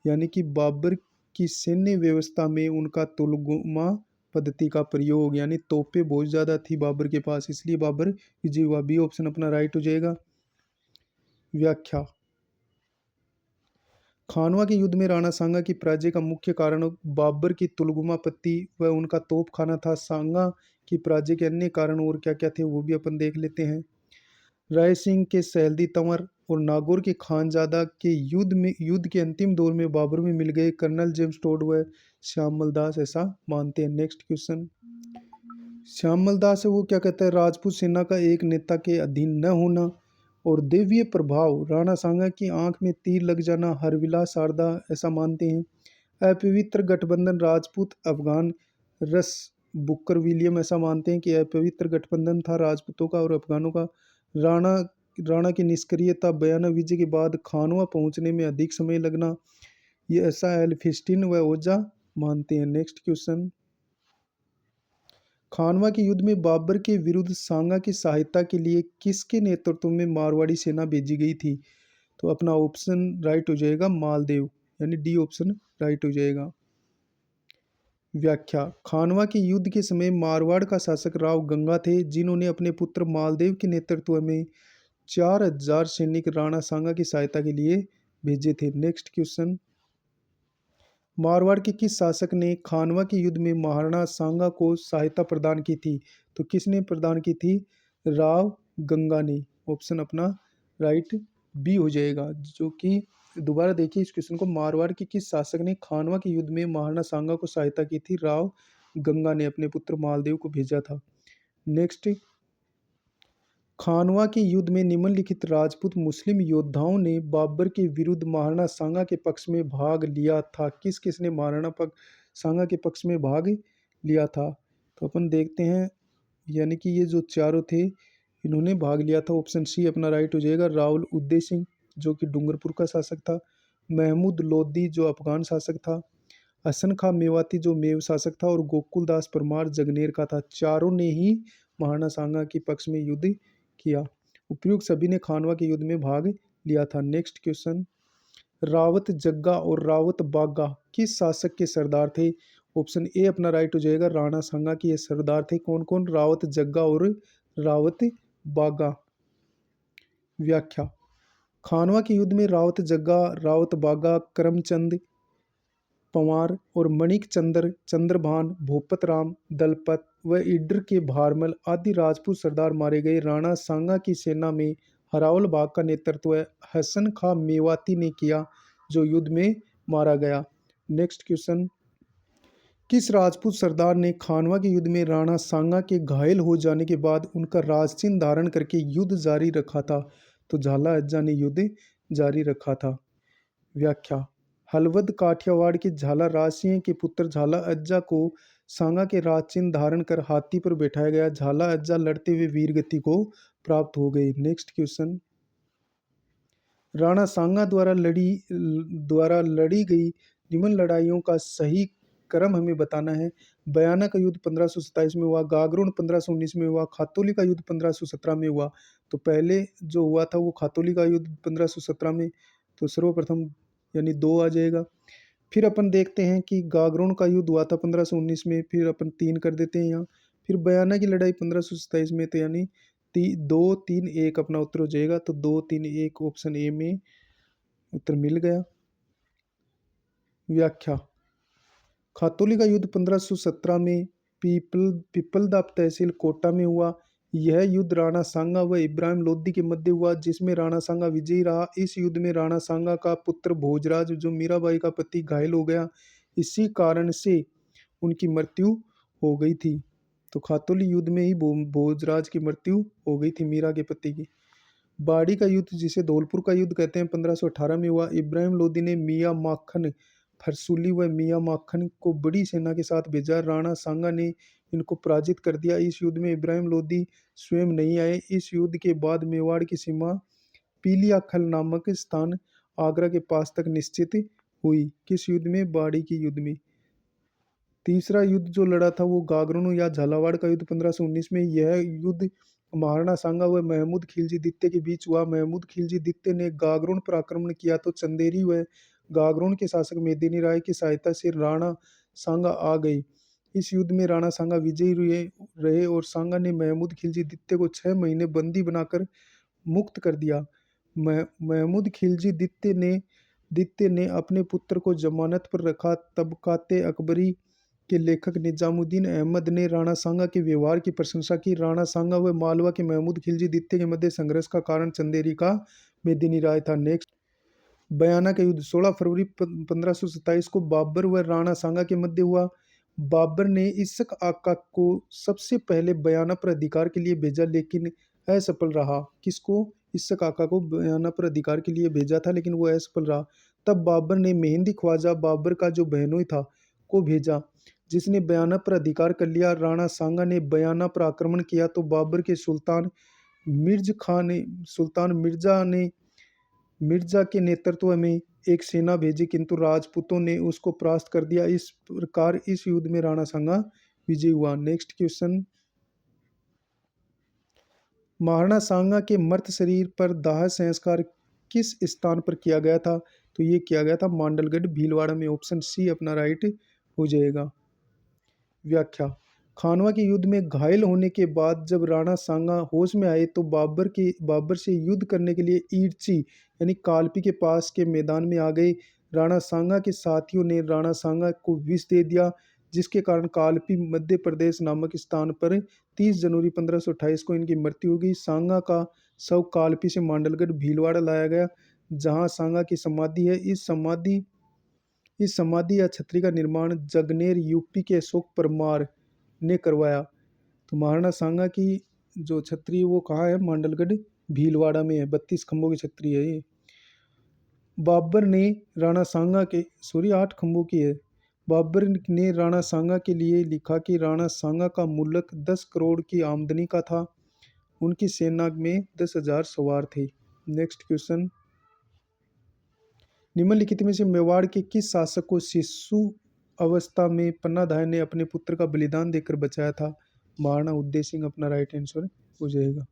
यानी कि बाबर की सैन्य व्यवस्था में उनका तुलगुमा पद्धति का प्रयोग, यानी तोपें बहुत ज्यादा थी बाबर के पास, इसलिए बाबर विजयी हुआ। बी ऑप्शन अपना राइट हो जाएगा। व्याख्या, खानवा के युद्ध में राणा सांगा की पराजय का मुख्य कारण बाबर की तुलगुमा पद्धति व उनका तोपखाना था। सांगा की पराजय के अन्य कारण और क्या क्या थे वो भी अपन देख लेते हैं। राय सिंह के सैलदी तंवर और नागौर के खानजादा के युद्ध के अंतिम दौर में बाबर में मिल गए। कर्नल जेम्स टोड व श्यामल दास ऐसा मानते हैं। नेक्स्ट क्वेश्चन, श्यामल दास है वो क्या कहता है? राजपूत सेना का एक नेता के अधीन न होना और दैवीय प्रभाव, राणा सांगा की आंख में तीर लग जाना, हरविलास शारदा ऐसा मानते हैं। अपवित्र गठबंधन राजपूत अफगान, रस बुकर विलियम ऐसा मानते हैं कि अपवित्र गठबंधन था राजपूतों का और अफगानों का। राणा की निष्क्रियता, बयाना विजय के बाद खानवा पहुंचने में अधिक समय लगना, ये ऐसा एल्फिस्टिन व ओझा मानते हैं। नेक्स्ट क्वेश्चन, खानवा के युद्ध में बाबर के विरुद्ध सांगा की सहायता के लिए किसके नेतृत्व में मारवाड़ी सेना भेजी गई थी? तो अपना ऑप्शन राइट हो जाएगा मालदेव, यानी डी ऑप्शन राइट हो जाएगा। व्याख्या, खानवा के युद्ध के समय मारवाड़ का शासक राव गंगा थे, जिन्होंने अपने पुत्र मालदेव के नेतृत्व में 4000 सैनिक राणा सांगा की सहायता के लिए भेजे थे। नेक्स्ट क्वेश्चन, मारवाड़ के किस शासक ने खानवा के युद्ध में महाराणा सांगा को सहायता प्रदान की थी? तो किसने प्रदान की थी? राव गंगा ने। ऑप्शन अपना राइट बी हो जाएगा, जो कि दोबारा देखिए इस क्वेश्चन को। मारवाड़ के किस शासक ने खानवा के युद्ध में महाराणा सांगा को सहायता की थी? राव गंगा ने अपने पुत्र मालदेव को भेजा था। नेक्स्ट, खानवा के युद्ध में निम्नलिखित राजपूत मुस्लिम योद्धाओं ने बाबर के विरुद्ध महाराणा सांगा के पक्ष में भाग लिया था? किस किस ने महाराणा सांगा के पक्ष में भाग लिया था? तो अपन देखते हैं, यानी कि ये जो चारों थे इन्होंने भाग लिया था। ऑप्शन सी अपना राइट हो जाएगा। राहुल उदय सिंह जो कि डूंगरपुर का शासक था, महमूद लोधी जो अफगान शासक था, हसन खां मेवाती जो मेव शासक था, और गोकुल दास परमार जगनेर का था। चारों ने ही महाराणा सांगा के पक्ष में युद्ध किया। उपयुक्त सभी ने खानवा के युद्ध में भाग लिया था। नेक्स्ट क्वेश्चन, रावत जग्गा और रावत बागा किस शासक के सरदार थे? ऑप्शन ए अपना राइट हो जाएगा। राणा सांगा के ये सरदार थे। कौन कौन? रावत जग्गा और रावत बागा। व्याख्या, खानवा के युद्ध में रावत जग्गा, रावत बागा, करमचंद पंवार और मणिक चंद्र, चंद्रभान, भूपत राम, दलपत व ईडर के भारमल आदि राजपूत सरदार मारे गए। राणा सांगा की सेना में हरावल बाग का नेतृत्व हसन खां मेवाती ने किया, जो युद्ध में मारा गया। नेक्स्ट क्वेश्चन, किस राजपूत सरदार ने खानवा के युद्ध में राणा सांगा के घायल हो जाने के बाद उनका राजचिन्ह धारण करके युद्ध जारी रखा था? तो झाला अज्जा ने युद्ध जारी रखा था। व्याख्या, हलवद काठियावाड़ के झाला राजसिंह के पुत्र झाला अज्जा को सांगा के राजचिन्ह धारण कर हाथी पर बैठाया गया। झाला अज्जा लड़ते हुए वीरगति को प्राप्त हो गए। नेक्स्ट क्वेश्चन, राणा सांगा द्वारा लड़ी गई निम्न लड़ाइयों का सही क्रम हमें बताना है। बयाना का युद्ध 1527 में हुआ, गागरोन 1519 में हुआ, खातौली का युद्ध 1517 में हुआ। तो पहले जो हुआ था वो खातौली का युद्ध 1517 में, तो सर्वप्रथम यानी 2 आ जाएगा। फिर अपन देखते हैं कि गागरोन का युद्ध हुआ था 1519 में, फिर अपन 3 कर देते हैं यहाँ। फिर बयाना की लड़ाई 1527 में, तो यानी 2 3 1 अपना उत्तर हो जाएगा। तो 2 3 1 ऑप्शन ए में उत्तर मिल गया। व्याख्या, खातौली का युद्ध 1517 में पिपलदा तहसील कोटा में हुआ। यह युद्ध राणा सांगा व इब्राहिम लोदी के मध्य हुआ, जिसमें राणा सांगा विजयी रहा। इस युद्ध में राणा सांगा का पुत्र भोजराज जो मीराबाई का पति घायल हो गया, इसी कारण से उनकी मृत्यु हो गई थी। तो खातौली युद्ध में ही भोजराज की मृत्यु हो गई थी, मीरा के पति की। बाड़ी का युद्ध जिसे धौलपुर का युद्ध कहते हैं 1518 में हुआ। इब्राहिम लोदी ने मियाँ माखन फरसूली व मियाँ माखन को बड़ी सेना के साथ भेजा। राणा सांगा ने इनको पराजित कर दिया। इस युद्ध में इब्राहिम लोदी स्वयं नहीं आए। इस युद्ध के बाद मेवाड़ की सीमा पीलियाखल नामक स्थान आगरा के पास तक निश्चित हुई। किस युद्ध में? बाड़ी के युद्ध में। तीसरा युद्ध जो लड़ा था वो गागरोन या झालावाड़ का युद्ध 1519 में। यह युद्ध महाराणा सांगा व महमूद खिलजी द्वितीय के बीच हुआ। महमूद खिलजी द्वितीय ने गागरोन पर आक्रमण किया तो चंदेरी व गागरोन के शासक मेदिनी राय की सहायता से राणा सांगा आ गई। इस युद्ध में राणा सांगा विजयी रहे और सांगा ने महमूद खिलजी द्वितीय को 6 महीने बंदी बनाकर मुक्त कर दिया। महमूद खिलजी द्वितीय ने अपने पुत्र को जमानत पर रखा। तबकाते अकबरी के लेखक निजामुद्दीन अहमद ने राणा सांगा के व्यवहार की प्रशंसा की। राणा सांगा व मालवा के महमूद खिलजी द्वितीय के मध्य संघर्ष का कारण चंदेरी का मेदिनी राय था। नेक्स्ट, बयाना का युद्ध 16 फरवरी 1527 को बाबर व राणा सांगा के मध्य हुआ। बाबर ने इसक आका को सबसे पहले बयाना पर अधिकार के लिए भेजा, लेकिन असफल रहा। किसको? इसक आका को बयाना पर अधिकार के लिए भेजा था, लेकिन वो असफल रहा। तब बाबर ने मेहंदी ख्वाजा बाबर का जो बहनोई था को भेजा, जिसने बयाना पर अधिकार कर लिया। राणा सांगा ने बयाना पर आक्रमण किया तो बाबर के सुल्तान मिर्जा के नेतृत्व में एक सेना भेजी, किंतु राजपूतों ने उसको परास्त कर दिया। इस प्रकार इस युद्ध में राणा सांगा विजयी हुआ। नेक्स्ट क्वेश्चन, महाराणा सांगा के मृत शरीर पर दाह संस्कार किस स्थान पर किया गया था? तो ये किया गया था मांडलगढ़ भीलवाड़ा में। ऑप्शन सी अपना राइट हो जाएगा। व्याख्या, खानवा के युद्ध में घायल होने के बाद जब राणा सांगा होश में आए तो बाबर से युद्ध करने के लिए ईडची यानी कालपी के पास के मैदान में आ गए। राणा सांगा के साथियों ने राणा सांगा को विष दे दिया, जिसके कारण कालपी मध्य प्रदेश नामक स्थान पर 30 जनवरी 1528 को इनकी मृत्यु हो गई। सांगा का शव कालपी से मांडलगढ़ भीलवाड़ा लाया गया, जहां सांगा की समाधि है। इस समाधि या छतरी का निर्माण जगनेर यूपी के अशोक परमार ने करवाया। तो महाराणा सांगा की जो छतरी है वो कहाँ है? मांडलगढ़ भीलवाड़ा में है। 32 खंभों की छतरी है ये। बाबर ने राणा सांगा के 8 खंभों की है। बाबर ने राणा सांगा के लिए लिखा कि राणा सांगा का मुल्क 10 करोड़ की आमदनी का था। उनकी सेना में 10,000 सवार थे। नेक्स्ट क्वेश्चन, निम्नलिखित में से मेवाड़ के किस शासक को शिशु अवस्था में पन्नाधाय ने अपने पुत्र का बलिदान देकर बचाया था? महाराणा उदय सिंह अपना राइट आंसर हो जाएगा।